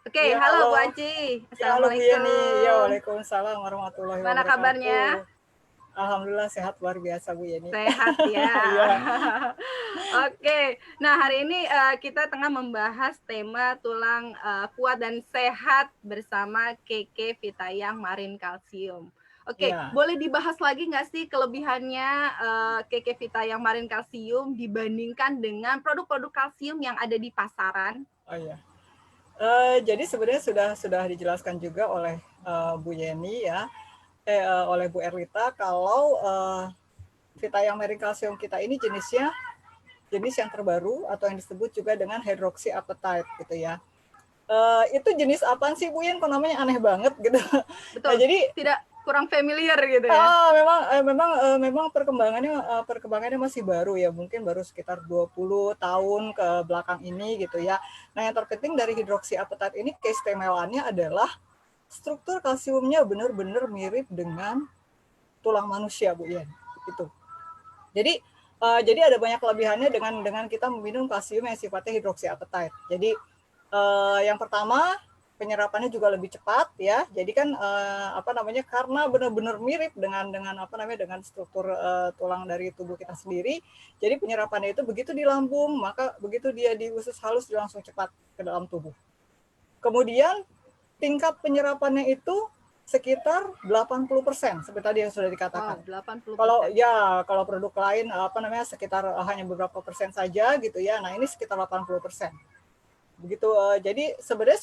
Oke, Ya, halo Bu Aci. Ya, halo Bu Yeni. Ya, Assalamualaikum. waalaikumsalam warahmatullahi Gimana wabarakatuh. kabarnya? Alhamdulillah sehat luar biasa Bu Yeni. Sehat ya. Ya. Oke, nah hari ini kita tengah membahas tema tulang kuat dan sehat bersama KK Vitayan Marine Calcium. Oke, Ya. boleh dibahas lagi nggak sih kelebihannya KK Vitayan Marine Calcium dibandingkan dengan produk-produk kalsium yang ada di pasaran? Oh ya. Jadi sebenarnya sudah dijelaskan juga oleh Bu Yeni ya, oleh Bu Erlita kalau Vitayan Marine Calcium kita ini jenis yang terbaru atau yang disebut juga dengan hydroxyapatite gitu ya. Itu jenis apaan sih Bu Yen? Kok namanya aneh banget gitu. Betul. Nah, jadi tidak kurang familiar gitu ya. Memang perkembangannya masih baru ya, mungkin baru sekitar 20 tahun ke belakang ini gitu ya. Nah, yang terpenting dari hidroksiapatite ini keistimewaannya adalah struktur kalsiumnya benar-benar mirip dengan tulang manusia, Bu Yen. Gitu. Jadi ada banyak kelebihannya dengan kita meminum kalsium yang sifatnya hidroksiapatite. Jadi yang pertama, penyerapannya juga lebih cepat ya. Jadi kan karena benar-benar mirip dengan struktur tulang dari tubuh kita sendiri. Jadi penyerapannya itu begitu di lambung, maka begitu dia di usus halus dia langsung cepat ke dalam tubuh. Kemudian tingkat penyerapannya itu sekitar 80% seperti tadi yang sudah dikatakan. 80%. Kalau produk lain sekitar hanya beberapa persen saja gitu ya. Nah, ini sekitar 80%. Begitu, jadi sebenarnya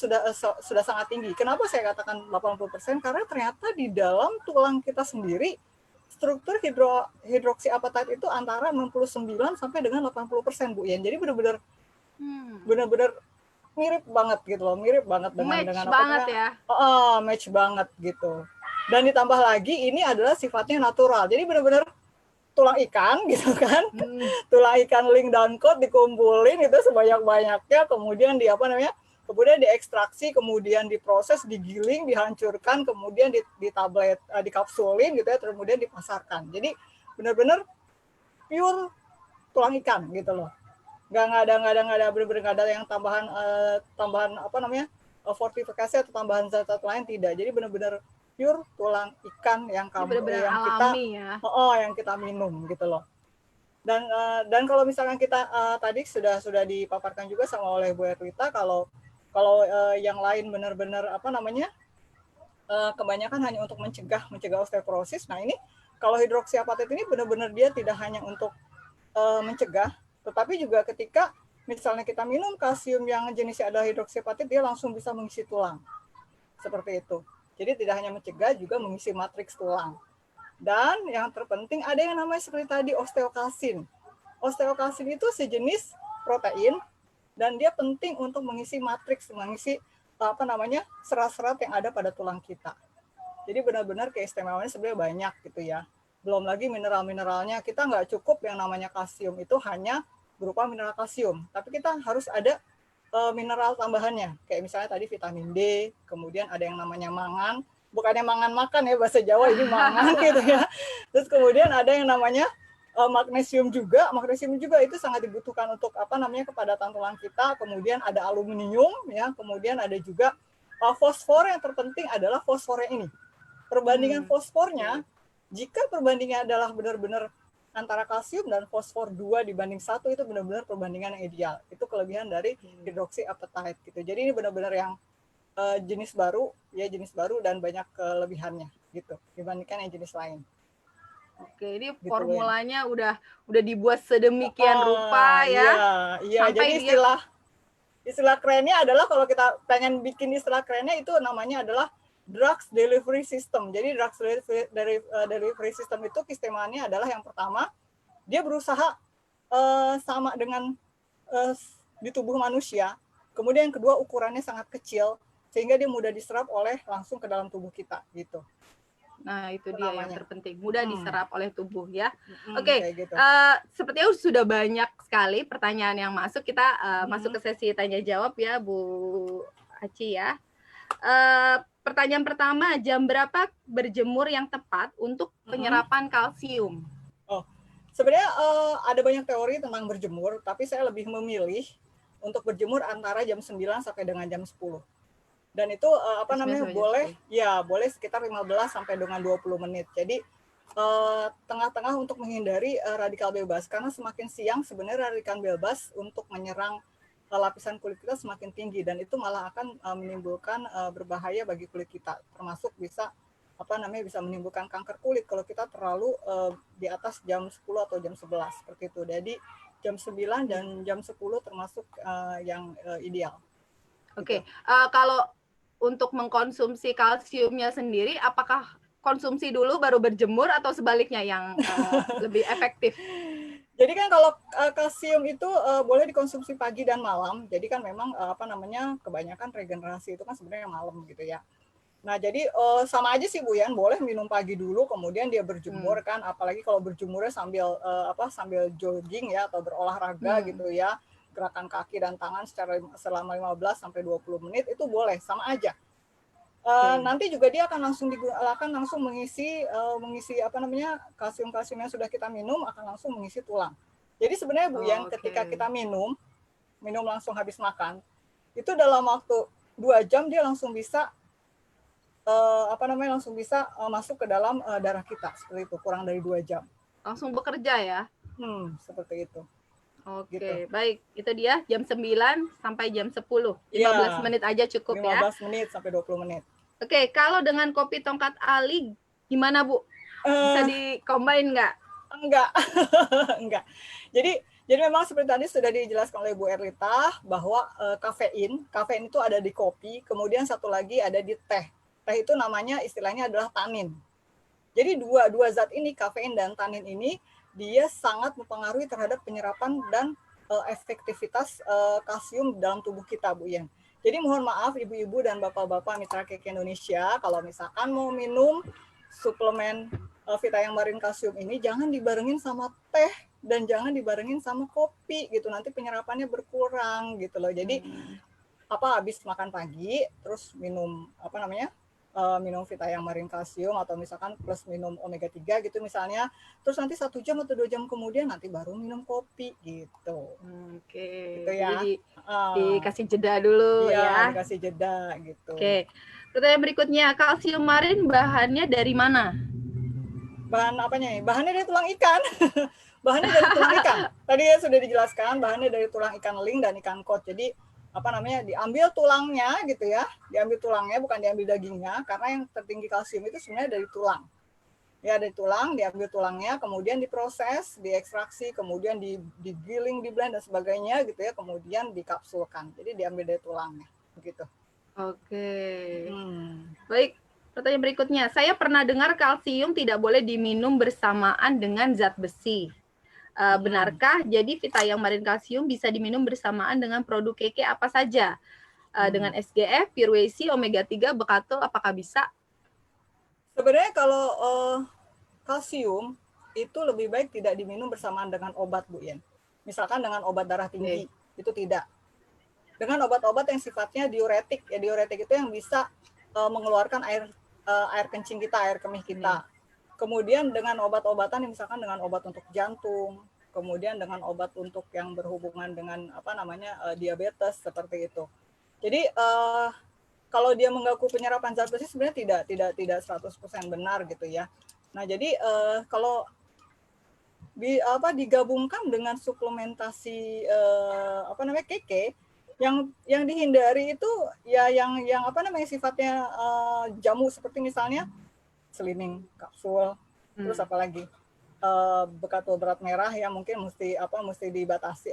sudah sangat tinggi. Kenapa saya katakan 80%? Karena ternyata di dalam tulang kita sendiri struktur hidroksiapatite itu antara 69 sampai dengan 80%, Bu Yen. Jadi benar-benar mirip banget gitu loh, mirip banget dengan match banget gitu. Dan ditambah lagi ini adalah sifatnya natural. Jadi benar-benar tulang ikan gitu kan, tulang ikan ling dan coat dikumpulin itu sebanyak-banyaknya, kemudian kemudian diekstraksi, kemudian diproses, digiling, dihancurkan, kemudian di tablet, dikapsulin gitu ya, kemudian dipasarkan. Jadi benar-benar pure tulang ikan gitu loh. Nggak ada bener-bener nggak ada yang tambahan apa namanya fortifikasi atau tambahan zat lain, tidak. Jadi benar-benar pure tulang ikan yang Ini benar-benar alami ya. yang kita minum gitu loh. Dan kalau misalkan kita tadi sudah dipaparkan juga sama oleh Bu Erwita, kalau yang lain benar-benar apa namanya kebanyakan hanya untuk mencegah osteoporosis. Nah ini kalau hidroksiapatit ini benar-benar dia tidak hanya untuk mencegah, tetapi juga ketika misalnya kita minum kalsium yang jenisnya adalah hidroksiapatit, dia langsung bisa mengisi tulang. Seperti itu. Jadi tidak hanya mencegah, juga mengisi matriks tulang. Dan yang terpenting ada yang namanya seperti tadi osteokalsin. Osteokalsin itu sejenis protein dan dia penting untuk mengisi matriks, mengisi apa namanya serat-serat yang ada pada tulang kita. Jadi benar-benar keistimewaannya sebenarnya banyak gitu ya. Belum lagi mineral-mineralnya, kita nggak cukup yang namanya kalsium itu hanya berupa mineral kalsium, tapi kita harus ada mineral tambahannya, kayak misalnya tadi vitamin D, kemudian ada yang namanya mangan, bukannya mangan makan ya bahasa Jawa, ini mangan gitu ya. Terus kemudian ada yang namanya magnesium juga itu sangat dibutuhkan untuk apa namanya kepadatan tulang kita. Kemudian ada aluminium ya, kemudian ada juga fosfor. Yang terpenting adalah fosfornya ini. Perbandingan fosfornya, jika perbandingannya adalah benar-benar antara kalsium dan fosfor 2 dibanding 1, itu benar-benar perbandingan yang ideal. Itu kelebihan dari hidroksiapatite gitu. Jadi ini benar-benar yang jenis baru dan banyak kelebihannya gitu dibandingkan yang jenis lain. Oke, ini gitu, formulanya udah dibuat sedemikian rupa ya. Iya, jadi istilah kerennya adalah, kalau kita pengen bikin istilah kerennya, itu namanya adalah drugs delivery system. Jadi drugs delivery system itu keistimewaannya adalah yang pertama, dia berusaha sama dengan di tubuh manusia. Kemudian yang kedua, ukurannya sangat kecil sehingga dia mudah diserap langsung ke dalam tubuh kita gitu. Nah, itu dia yang terpenting, mudah diserap oleh tubuh ya. Oke, gitu. Sepertinya sudah banyak sekali pertanyaan yang masuk. Kita masuk ke sesi tanya jawab ya, Bu Aci ya. Pertanyaan pertama, jam berapa berjemur yang tepat untuk penyerapan kalsium? Oh, sebenarnya ada banyak teori tentang berjemur, tapi saya lebih memilih untuk berjemur antara jam 9 sampai dengan jam 10. Dan itu boleh sekitar 15 sampai dengan 20 menit. Jadi tengah-tengah untuk menghindari radikal bebas, karena semakin siang sebenarnya radikal bebas untuk menyerang lapisan kulit kita semakin tinggi, dan itu malah akan menimbulkan berbahaya bagi kulit kita, termasuk bisa bisa menimbulkan kanker kulit kalau kita terlalu di atas jam 10 atau jam 11 seperti itu. Jadi jam 9 dan jam 10 termasuk yang ideal. Oke. Kalau untuk mengkonsumsi kalsiumnya sendiri, apakah konsumsi dulu baru berjemur atau sebaliknya yang lebih efektif? Jadi kan kalau kalsium itu boleh dikonsumsi pagi dan malam. Jadi kan memang kebanyakan regenerasi itu kan sebenarnya malam gitu ya. Nah, jadi sama aja sih Bu Yan, boleh minum pagi dulu kemudian dia berjemur kan, apalagi kalau berjemurnya sambil jogging ya atau berolahraga gitu ya. Gerakan kaki dan tangan selama 15 sampai 20 menit itu boleh, sama aja. Nanti juga dia akan langsung mengisi kalsium yang sudah kita minum akan langsung mengisi tulang. Jadi sebenarnya Bu Yan, ketika kita minum langsung habis makan, itu dalam waktu 2 jam dia langsung bisa masuk ke dalam darah kita, seperti itu, kurang dari 2 jam. Langsung bekerja ya? Seperti itu. Oke, gitu. Baik. Itu dia jam 9 sampai jam 10. 15 menit aja cukup 15 ya? 15 menit sampai 20 menit. Oke, kalau dengan kopi tongkat Ali, gimana Bu? Bisa di-combine nggak? Enggak. Jadi memang seperti tadi sudah dijelaskan oleh Bu Erlita bahwa kafein itu ada di kopi, kemudian satu lagi ada di teh. Teh itu namanya istilahnya adalah tanin. Jadi dua zat ini, kafein dan tanin ini, dia sangat mempengaruhi terhadap penyerapan dan efektivitas kalsium dalam tubuh kita, Bu Yan. Jadi mohon maaf ibu-ibu dan bapak-bapak mitra KK Indonesia, kalau misalkan mau minum suplemen Vita yang Marin kalsium ini, jangan dibarengin sama teh dan jangan dibarengin sama kopi gitu, nanti penyerapannya berkurang gitu loh. Jadi habis makan pagi terus minum minum Vitayang Marine Calcium atau misalkan plus minum omega 3 gitu misalnya, terus nanti 1 jam atau 2 jam kemudian nanti baru minum kopi gitu. Oke, Gitu jadi ya. dikasih jeda dulu Iya, ya. dikasih jeda gitu. Oke, pertanyaan berikutnya, kalsium marin bahannya dari mana? Bahan apanya nih? Bahannya dari tulang ikan. Bahannya dari tulang ikan. Tadi ya sudah dijelaskan, bahannya dari tulang ikan ling dan ikan kod. Jadi apa namanya, diambil tulangnya gitu ya, diambil tulangnya bukan diambil dagingnya, karena yang tertinggi kalsium itu sebenarnya dari tulang. Ya, dari tulang, diambil tulangnya, kemudian diproses, diekstraksi, kemudian digiling, diblend dan sebagainya gitu ya, kemudian dikapsulkan. Jadi diambil dari tulangnya, begitu. Oke. Hmm. Baik, pertanyaan berikutnya. Saya pernah dengar kalsium tidak boleh diminum bersamaan dengan zat besi. Benarkah? Jadi Vitayang Marine Calcium bisa diminum bersamaan dengan produk KK apa saja? Dengan SGF, Purwesi, omega 3, Bekatul, apakah bisa? Sebenarnya kalau kalsium itu lebih baik tidak diminum bersamaan dengan obat, Bu Yen. Misalkan dengan obat darah tinggi, itu tidak. Dengan obat-obat yang sifatnya diuretik, ya diuretik itu yang bisa mengeluarkan air kencing kita, air kemih kita. Kemudian dengan obat-obatan yang misalkan dengan obat untuk jantung, kemudian dengan obat untuk yang berhubungan dengan apa namanya diabetes seperti itu. Jadi kalau dia mengganggu penyerapan zat besi sebenarnya tidak 100% benar gitu ya. Nah, jadi kalau digabungkan dengan suplementasi apa namanya KK, yang dihindari itu ya yang apa namanya sifatnya jamu seperti misalnya slimming kapsul, terus apalagi Bekatul berat merah yang mungkin mesti dibatasi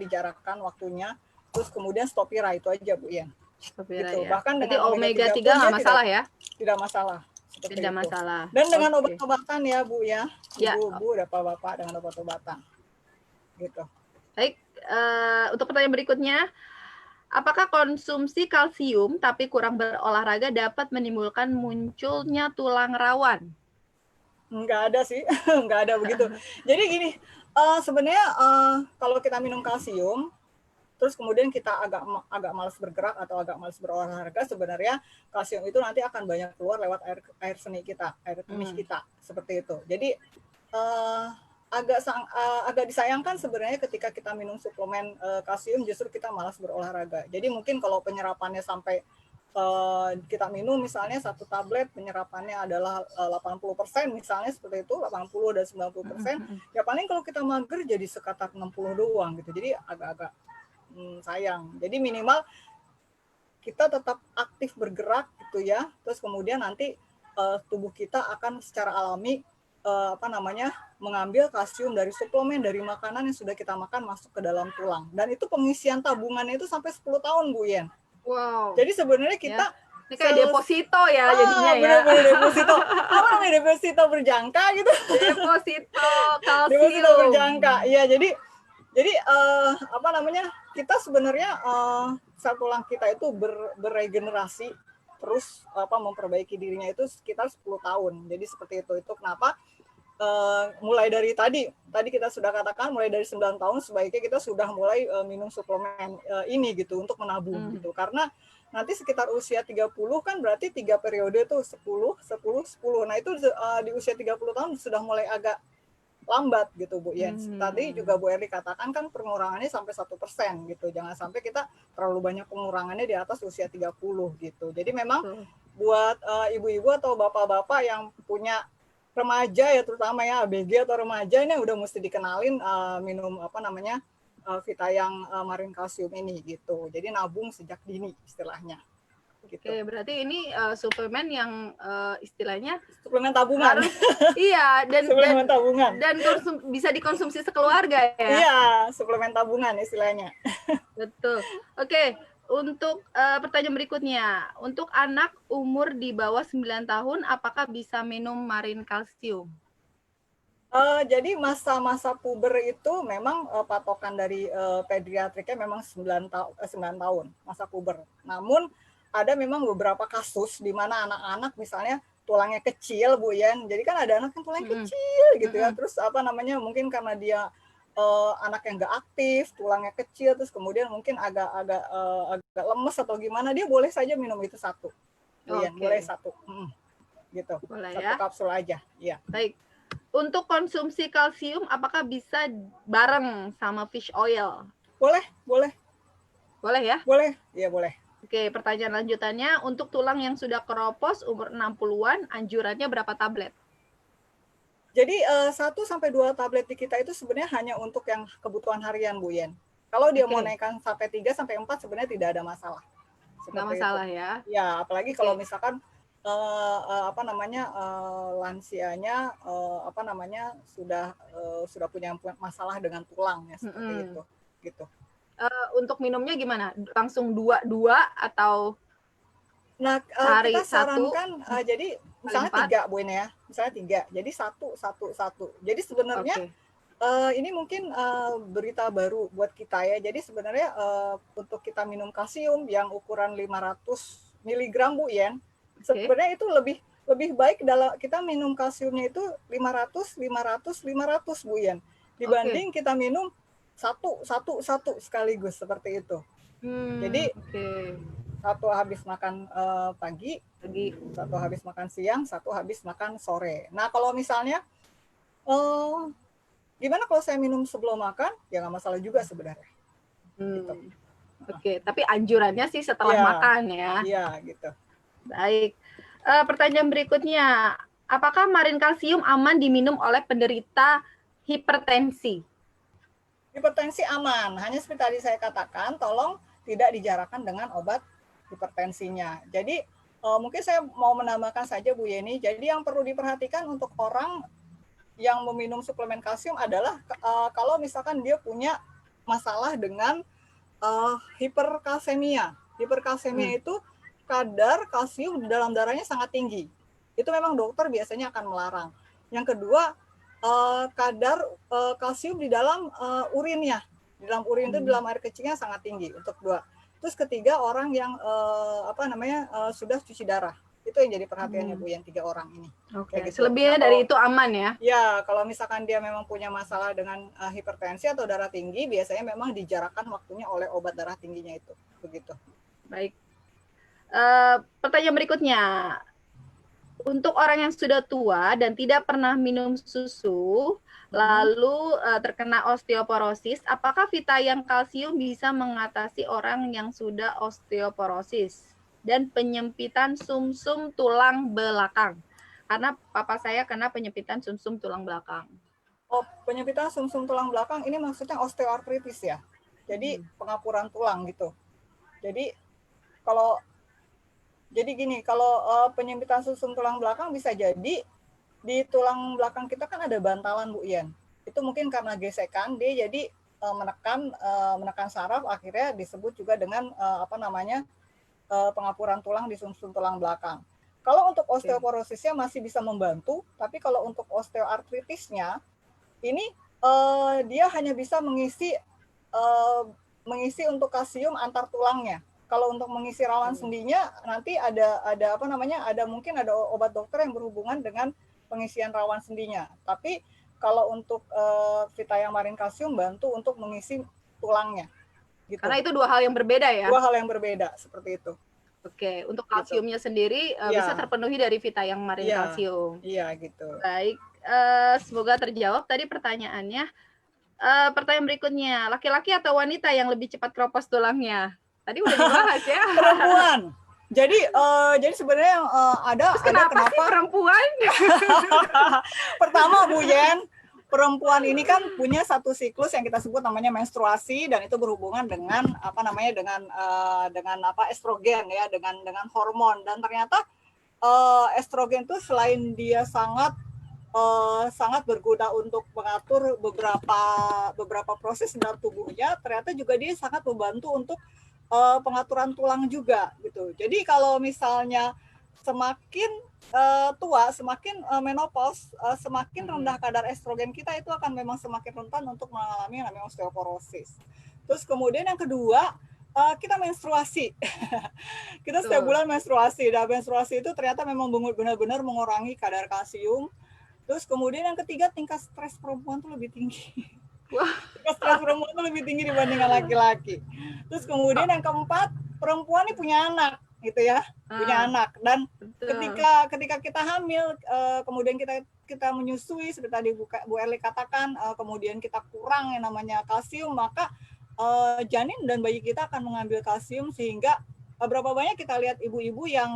dijarakkan waktunya, terus kemudian Stopira itu aja Bu ya. Gitu. Ya. Bahkan Berarti dengan omega 3 pun dia nggak masalah ya? Tidak masalah. Seperti Tidak itu. masalah. Dan dengan obat-obatan ya Bu ya, Ya. Ibu-ibu, Bapak-bapak dengan obat-obatan. Gitu. Baik, untuk pertanyaan berikutnya, apakah konsumsi kalsium tapi kurang berolahraga dapat menimbulkan munculnya tulang rawan? Nggak ada sih, nggak ada begitu. Jadi gini, sebenarnya kalau kita minum kalsium, terus kemudian kita agak malas bergerak atau agak malas berolahraga, sebenarnya kalsium itu nanti akan banyak keluar lewat air seni kita, air kemih kita, seperti itu. Jadi agak disayangkan sebenarnya ketika kita minum suplemen kalsium justru kita malas berolahraga. Jadi mungkin kalau penyerapannya sampai kita minum misalnya 1 tablet penyerapannya adalah 80% misalnya seperti itu, 80 dan 90%, ya paling kalau kita mager jadi sekitar 60 doang gitu. Jadi agak-agak sayang. Jadi minimal kita tetap aktif bergerak gitu ya. Terus kemudian nanti tubuh kita akan secara alami mengambil kalsium dari suplemen, dari makanan yang sudah kita makan masuk ke dalam tulang. Dan itu pengisian tabungannya itu sampai 10 tahun Bu Yen. Wow. Jadi sebenarnya kita ini kayak deposito ya jadinya ya. Benar-benar deposito. Apa namanya deposito berjangka gitu? Deposito kalsium. Deposito berjangka. Iya, jadi apa namanya? Kita sebenarnya sel tulang kita itu beregenerasi terus memperbaiki dirinya itu sekitar 10 tahun. Jadi seperti itu. Itu kenapa mulai dari tadi kita sudah katakan mulai dari 9 tahun sebaiknya kita sudah mulai minum suplemen ini gitu untuk menabung gitu. Karena nanti sekitar usia 30 kan berarti 3 periode tuh 10, 10, 10. Nah, itu di usia 30 tahun sudah mulai agak lambat gitu Bu Yens. Tadi juga Bu Erli katakan kan pengurangannya sampai 1% gitu. Jangan sampai kita terlalu banyak pengurangannya di atas usia 30 gitu. Jadi memang buat ibu-ibu atau bapak-bapak yang punya remaja ya terutama ya ABG atau remaja ini udah mesti dikenalin minum Vitayang Marine Calcium ini gitu. Jadi nabung sejak dini istilahnya. Gitu. Oke, berarti ini suplemen yang istilahnya suplemen tabungan. Iya, suplemen tabungan. Dan bisa dikonsumsi sekeluarga ya. Iya, suplemen tabungan istilahnya. Betul. Oke, untuk pertanyaan berikutnya, untuk anak umur di bawah 9 tahun apakah bisa minum Marine Calcium? Jadi masa-masa puber itu memang patokan dari pediatriknya memang 9 tahun masa puber. Namun ada memang beberapa kasus di mana anak-anak misalnya tulangnya kecil Bu Yen. Jadi kan ada anak yang tulangnya kecil gitu ya. Terus mungkin karena dia anak yang nggak aktif, tulangnya kecil, terus kemudian mungkin agak lemes atau gimana, dia boleh saja minum itu satu. Bu Yen. Oke. Boleh satu. Gitu. Boleh Satu ya. kapsul aja. Iya. Baik. Untuk konsumsi kalsium, apakah bisa bareng sama fish oil? Boleh, boleh, Boleh ya? boleh. Iya, boleh. Oke, pertanyaan lanjutannya, untuk tulang yang sudah keropos umur 60-an, anjurannya berapa tablet? Jadi 1 sampai 2 tablet di kita itu sebenarnya hanya untuk yang kebutuhan harian, Bu Yen. Kalau dia mau Oke. naikkan sampai 3 sampai 4 sebenarnya tidak ada masalah. Nggak Seperti masalah itu. ya. Ya, apalagi Oke. kalau misalkan apa namanya lansianya apa namanya sudah punya masalah dengan tulang ya seperti itu gitu. Untuk minumnya gimana? Langsung dua atau Nah, sehari kita satu sarankan kali jadi misalnya 4? 3 Bu Yen ya, misalnya 3. Jadi satu. Jadi sebenarnya Oke. ini mungkin berita baru buat kita ya. Jadi sebenarnya untuk kita minum kalsium yang ukuran 500 miligram Bu Yen, Oke. sebenarnya itu lebih baik dalam kita minum kalsiumnya itu 500 Bu Yen, dibanding kita minum satu sekaligus seperti itu. Jadi Oke. satu habis makan pagi, Lagi. satu habis makan siang, satu habis makan sore. Nah kalau misalnya gimana kalau saya minum sebelum makan? Ya nggak masalah juga sebenarnya. Gitu. Oke, tapi anjurannya sih setelah Iya, makan ya. Iya, gitu. Baik. Pertanyaan berikutnya, apakah marin kalsium aman diminum oleh penderita hipertensi? Hipertensi aman, hanya seperti tadi saya katakan, tolong tidak dijarakkan dengan obat hipertensinya. Jadi mungkin saya mau menambahkan saja Bu Yeni, jadi yang perlu diperhatikan untuk orang yang meminum suplemen kalsium adalah kalau misalkan dia punya masalah dengan hiperkalsemia. Hiperkalsemia itu kadar kalsium di dalam darahnya sangat tinggi. Itu memang dokter biasanya akan melarang. Yang kedua, kadar kalsium di dalam urinnya. Di dalam urin itu, di dalam air kecilnya sangat tinggi untuk 2. Terus ketiga, orang yang sudah cuci darah. Itu yang jadi perhatiannya Bu, yang 3 orang ini. Oke, Gitu. selebihnya dari itu aman ya? Ya, kalau misalkan dia memang punya masalah dengan hipertensi atau darah tinggi, biasanya memang dijarakkan waktunya oleh obat darah tingginya itu. Begitu. Baik. Pertanyaan berikutnya, untuk orang yang sudah tua dan tidak pernah minum susu, lalu terkena osteoporosis, apakah Vitayang kalsium bisa mengatasi orang yang sudah osteoporosis dan penyempitan sumsum tulang belakang? Karena papa saya kena penyempitan sumsum tulang belakang. Oh, penyempitan sumsum tulang belakang ini maksudnya osteoartritis ya. Jadi pengapuran tulang gitu. Jadi kalau penyempitan sumsum tulang belakang bisa jadi di tulang belakang kita kan ada bantalan Bu Yen. Itu mungkin karena gesekan dia jadi menekan saraf, akhirnya disebut juga dengan pengapuran tulang di sumsum tulang belakang. Kalau untuk osteoporosisnya masih bisa membantu, tapi kalau untuk osteoartritisnya ini dia hanya bisa mengisi untuk kalsium antar tulangnya. Kalau untuk mengisi rawan sendinya nanti mungkin ada obat dokter yang berhubungan dengan pengisian rawan sendinya. Tapi kalau untuk Vitayang Marin Kalsium bantu untuk mengisi tulangnya. Gitu. Karena itu 2 hal yang berbeda ya? 2 hal yang berbeda seperti itu. Oke, untuk kalsiumnya sendiri bisa terpenuhi dari Vitayang Marin Kalsium. Iya, gitu. Baik, semoga terjawab tadi pertanyaannya. Pertanyaan berikutnya, laki-laki atau wanita yang lebih cepat keropos tulangnya? Tadi udah dibahas ya. Perempuan. Jadi sebenarnya ada kenapa sih perempuan? Pertama Bu Yen, perempuan ini kan punya satu siklus yang kita sebut namanya menstruasi, dan itu berhubungan dengan estrogen ya, dengan hormon. Dan ternyata estrogen itu selain dia sangat berguna untuk mengatur beberapa proses dalam tubuhnya, ternyata juga dia sangat membantu untuk pengaturan tulang juga gitu. Jadi kalau misalnya semakin tua, semakin menopause, semakin rendah kadar estrogen kita, itu akan memang semakin rentan untuk mengalami yang namanya osteoporosis. Terus kemudian yang kedua, kita menstruasi. Kita setiap bulan menstruasi. Dan menstruasi itu ternyata memang benar-benar mengurangi kadar kalsium. Terus kemudian yang ketiga, tingkat stres perempuan itu lebih tinggi. Tingkat stres perempuan itu lebih tinggi dibandingkan laki-laki. Terus kemudian yang keempat, perempuan ini punya anak. gitu ya, punya anak. Dan betul. ketika kita hamil, kemudian kita menyusui seperti tadi Bu Erli katakan, kemudian kita kurang yang namanya kalsium, maka janin dan bayi kita akan mengambil kalsium, sehingga berapa banyak kita lihat ibu-ibu yang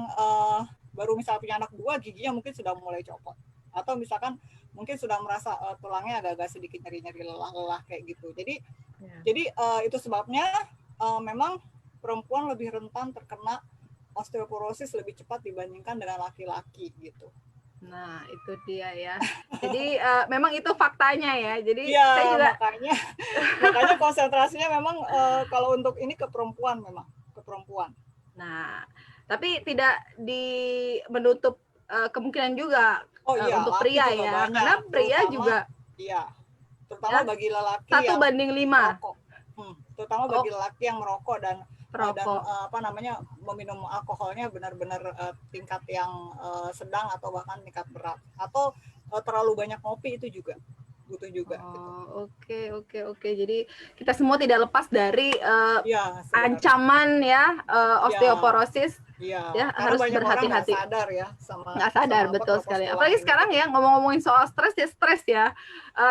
baru misalnya punya anak 2, giginya mungkin sudah mulai copot, atau misalkan mungkin sudah merasa tulangnya agak-agak sedikit nyeri-nyeri, lelah-lelah kayak gitu. Jadi itu sebabnya memang perempuan lebih rentan terkena osteoporosis lebih cepat dibandingkan dengan laki-laki gitu. Nah, itu dia ya. Jadi memang itu faktanya ya. Jadi Iya, saya juga makanya konsentrasinya memang kalau untuk ini ke perempuan, memang ke perempuan. Nah, tapi tidak menutup kemungkinan juga Iya, untuk laki pria juga ya. banyak, Karena pria terutama juga iya, terutama ya, bagi lelaki 1 yang banding 5 merokok. Terutama bagi lelaki yang merokok dan perokok. meminum alkoholnya benar-benar tingkat yang sedang atau bahkan tingkat berat, atau terlalu banyak kopi itu juga butuh juga. Oke. Jadi kita semua tidak lepas dari Ya, ancaman ya osteoporosis. Iya, Ya, karena harus banyak orang nggak berhati-hati. sadar ya sama Nggak sadar, betul keropos sekali. tulang Apalagi ini. sekarang ya, ngomong-ngomongin soal stres ya.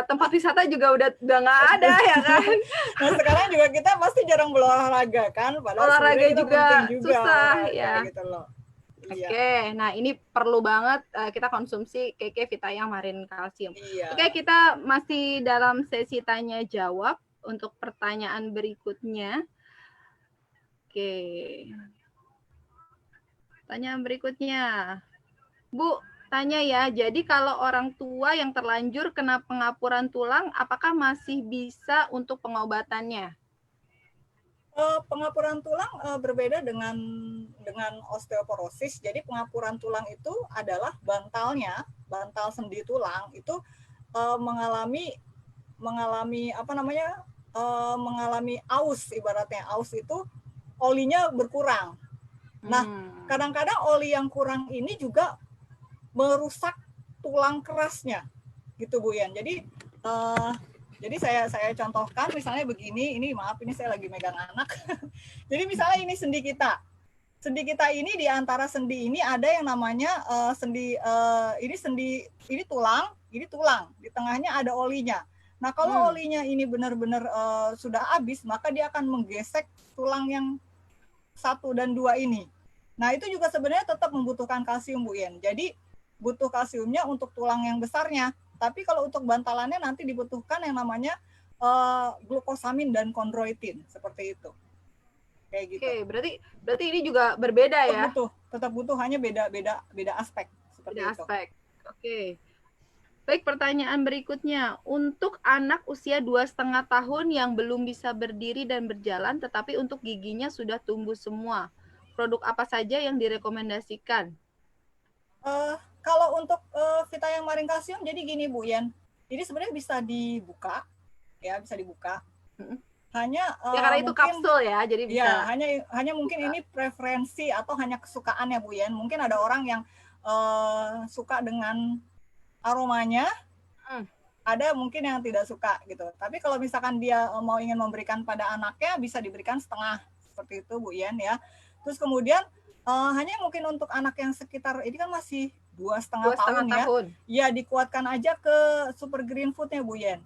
Tempat wisata juga udah nggak ada ya kan. Nah, sekarang juga kita pasti jarang berolahraga kan, padahal Olahraga sebenarnya kita juga penting juga susah olahraga ya. gitu loh. Iya. Oke, nah ini perlu banget kita konsumsi KK Vitayang Marine Kalsium. Iya. Oke, kita masih dalam sesi tanya jawab untuk pertanyaan berikutnya. Oke. Pertanyaan berikutnya. Bu, tanya ya, jadi kalau orang tua yang terlanjur kena pengapuran tulang, apakah masih bisa untuk pengobatannya? Pengapuran tulang berbeda dengan osteoporosis. Jadi pengapuran tulang itu adalah bantal sendi tulang itu mengalami mengalami aus, ibaratnya aus itu olinya berkurang. Nah, kadang-kadang oli yang kurang ini juga merusak tulang kerasnya, gitu Bu Yan. Jadi saya contohkan misalnya begini, ini maaf ini saya lagi megang anak. Jadi misalnya ini sendi kita. Sendi kita ini di antara sendi ini ada yang namanya ini tulang, di tengahnya ada olinya. Nah, kalau olinya ini benar-benar sudah habis, maka dia akan menggesek tulang yang 1 dan 2 ini. Nah, itu juga sebenarnya tetap membutuhkan kalsium, Bu Yen. Jadi butuh kalsiumnya untuk tulang yang besarnya. Tapi kalau untuk bantalannya nanti dibutuhkan yang namanya glukosamin dan kondroitin, seperti itu. Kayak gitu. Oke, berarti ini juga berbeda ya? Tetap butuh, hanya beda aspek. Seperti beda itu. Aspek. Oke. Baik, pertanyaan berikutnya. Untuk anak usia 2,5 tahun yang belum bisa berdiri dan berjalan, tetapi untuk giginya sudah tumbuh semua, produk apa saja yang direkomendasikan? Kalau untuk Vitayang Marine Kalsium, jadi gini Bu Yan. Jadi sebenarnya bisa dibuka. Hanya karena itu kapsul ya, jadi bisa. Ya, hanya mungkin buka. Ini preferensi atau hanya kesukaan ya Bu Yan. Mungkin ada orang yang suka dengan aromanya, ada mungkin yang tidak suka gitu. Tapi kalau misalkan dia ingin memberikan pada anaknya, bisa diberikan setengah seperti itu Bu Yan ya. Terus kemudian hanya mungkin untuk anak yang sekitar ini kan masih 2,5 tahun ya. Ya, dikuatkan aja ke Super Green Food-nya Bu Yan.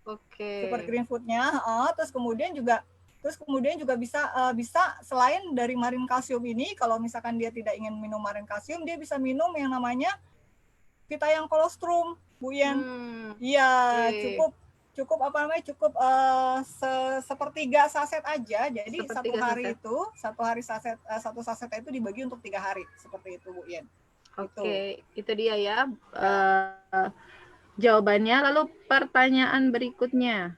Oke. Super Green Food-nya, terus kemudian juga bisa selain dari Marine Kalsium ini, kalau misalkan dia tidak ingin minum Marine Kalsium, dia bisa minum yang namanya Vitayang Colostrum, Bu Yan. Iya, cukup sepertiga saset aja. Jadi satu saset itu dibagi untuk 3 hari, seperti itu Bu Yan. Oke, itu dia ya jawabannya. Lalu pertanyaan berikutnya,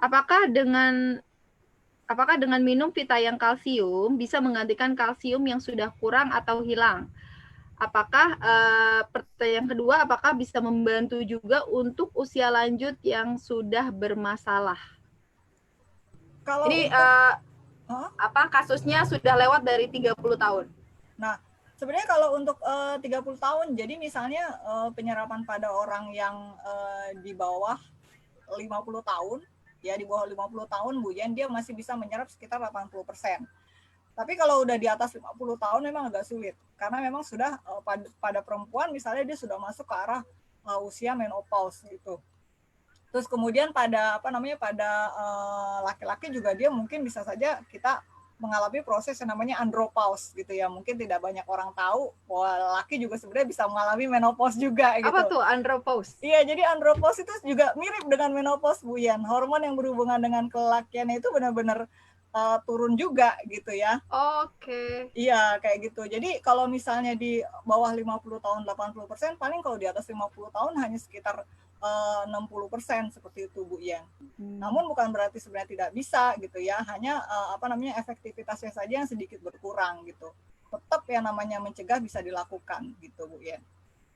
apakah dengan minum Vitayang Kalsium bisa menggantikan kalsium yang sudah kurang atau hilang? Apakah pertanyaan kedua, apakah bisa membantu juga untuk usia lanjut yang sudah bermasalah? Jadi kasusnya sudah lewat dari 30 tahun. Nah, sebenarnya kalau untuk 30 tahun, jadi misalnya penyerapan pada orang yang di bawah 50 tahun, ya di bawah 50 tahun Bu Yan, dia masih bisa menyerap sekitar 80%. Tapi kalau udah di atas 50 tahun memang agak sulit karena memang sudah pada perempuan misalnya dia sudah masuk ke arah usia menopause gitu. Terus kemudian pada laki-laki juga dia mungkin bisa saja kita mengalami proses yang namanya andropause gitu ya. Mungkin tidak banyak orang tahu bahwa laki juga sebenarnya bisa mengalami menopause juga gitu. Apa tuh andropause? Iya, jadi andropause itu juga mirip dengan menopause Bu Yan. Hormon yang berhubungan dengan kelelakian itu benar-benar turun juga gitu ya. Oke. Iya, kayak gitu. Jadi kalau misalnya di bawah 50 tahun 80%, paling kalau di atas 50 tahun hanya sekitar 60% seperti itu Bu Yan. Namun bukan berarti sebenarnya tidak bisa gitu ya, hanya efektivitasnya saja yang sedikit berkurang gitu. Tetap yang namanya mencegah bisa dilakukan gitu Bu Yan.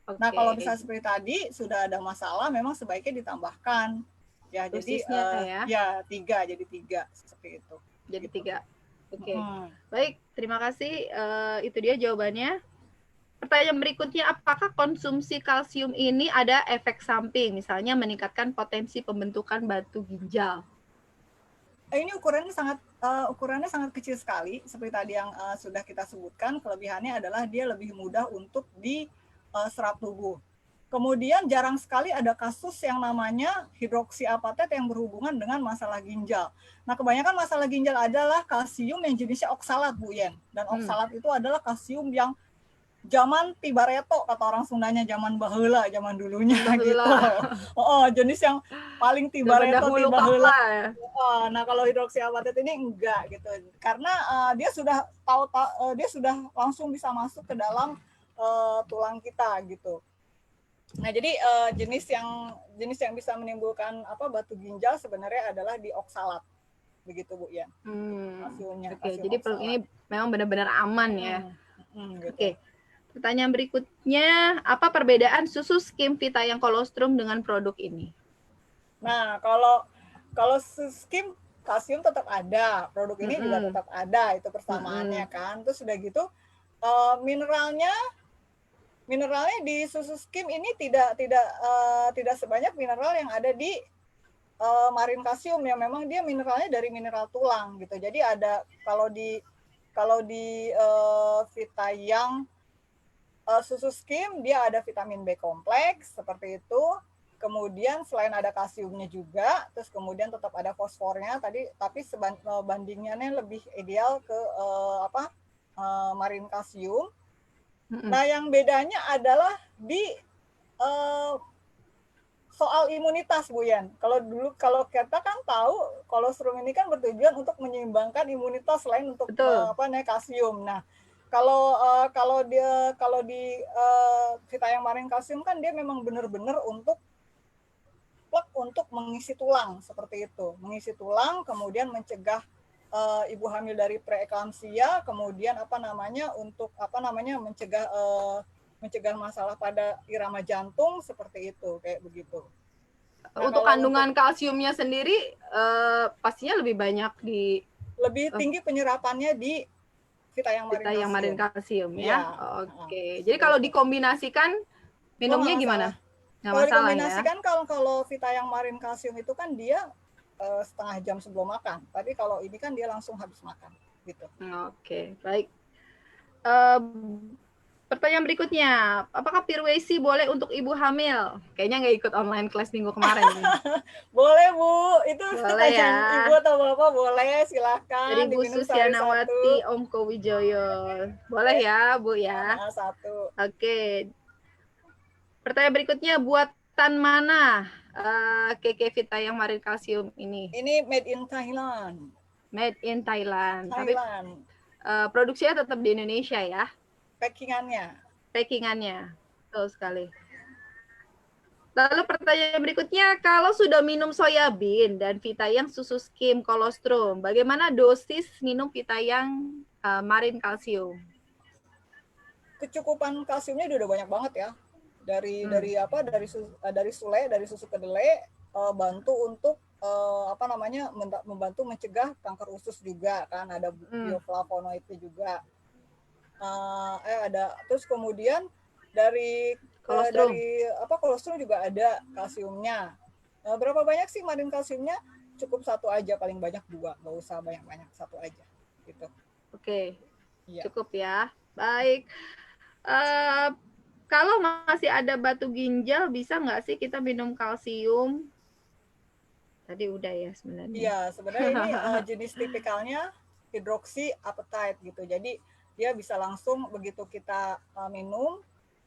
Oke. Nah, kalau misalnya seperti tadi sudah ada masalah memang sebaiknya ditambahkan. Ya, dosisnya jadi 3 jadi 3 seperti itu. Jadi 3. Oke. Hmm. Baik, terima kasih. Itu dia jawabannya. Pertanyaan berikutnya, apakah konsumsi kalsium ini ada efek samping, misalnya meningkatkan potensi pembentukan batu ginjal? Ini ukurannya sangat kecil sekali, seperti tadi yang sudah kita sebutkan. Kelebihannya adalah dia lebih mudah untuk diserap tubuh. Kemudian jarang sekali ada kasus yang namanya hidroksiapatat yang berhubungan dengan masalah ginjal. Nah, kebanyakan masalah ginjal adalah kalsium yang jenisnya oksalat, Bu Yen. Dan oksalat itu adalah kalsium yang zaman tibareto, kata orang Sundanya, zaman baheula, zaman dulunya gitu. Jenis yang paling tibareto, tibaheula. Nah, kalau hidroksiapatat ini enggak gitu. Karena dia sudah dia sudah langsung bisa masuk ke dalam tulang kita gitu. Nah, jadi jenis yang bisa menimbulkan batu ginjal sebenarnya adalah di oksalat, begitu Bu ya. Kalsiumnya. Oke, jadi ini memang benar-benar aman ya. Gitu. Oke, pertanyaan berikutnya, apa perbedaan susu skim Vita yang kolostrum dengan produk ini? Nah, kalau susu skim kalsium tetap ada, produk ini juga tetap ada, itu persamaannya kan. Terus udah gitu mineralnya di susu skim ini tidak sebanyak mineral yang ada di marin kalsium yang memang dia mineralnya dari mineral tulang gitu. Jadi ada kalau di Vita yang susu skim dia ada vitamin B kompleks seperti itu. Kemudian selain ada kalsiumnya juga, terus kemudian tetap ada fosfornya tadi, tapi bandingannya lebih ideal ke marin kalsium. Nah, yang bedanya adalah di soal imunitas, Bu Yan. Kalau kita kan tahu kolostrum ini kan bertujuan untuk menyeimbangkan imunitas selain untuk kalsium. Nah, kalau di Vita yang marin kalsium kan dia memang benar-benar untuk mengisi tulang seperti itu, mengisi tulang, kemudian mencegah ibu hamil dari preeklamsia, kemudian untuk mencegah masalah pada irama jantung seperti itu, kayak begitu. Nah, untuk kandungan kalsiumnya sendiri pastinya lebih banyak lebih tinggi penyerapannya di Vita yang marin kalsium ya. Oke. Jadi kalau dikombinasikan minumnya gimana? Kalau dikombinasikan kalau Vita yang marin kalsium itu kan dia setengah jam sebelum makan. Tapi kalau ini kan dia langsung habis makan gitu. Oke, baik. Pertanyaan berikutnya, apakah Pirwesi boleh untuk ibu hamil? Kayaknya nggak ikut online class minggu kemarin. Boleh Bu, itu boleh ya. Ibu atau Bapak boleh, silahkan. Dari Bu Susianawati Omko Wijoyo. Boleh ya Bu ya. Satu. Oke. Pertanyaan berikutnya, buatan mana KK Vita yang marin kalsium ini? Ini made in Thailand. Made in Thailand. Tapi produksinya tetap di Indonesia ya? Packingannya. Betul sekali. Lalu pertanyaan berikutnya, kalau sudah minum soyabin dan Vita yang susu skim kolostrum, bagaimana dosis minum Vita yang marin kalsium? Kecukupan kalsiumnya udah banyak banget ya. Dari susu kedelai bantu untuk membantu mencegah kanker usus juga kan, ada bioflavonoidnya juga. Terus kemudian dari kolostrum juga ada kalsiumnya. Berapa banyak sih marin kalsiumnya? Cukup 1 aja, paling banyak 2, nggak usah banyak-banyak, 1 aja gitu. Oke, Iya. cukup ya. Baik. Eh, kalau masih ada batu ginjal, bisa nggak sih kita minum kalsium? Tadi udah ya sebenarnya. Iya, sebenarnya ini jenis tipikalnya hidroksi apatite gitu. Jadi dia bisa langsung begitu kita minum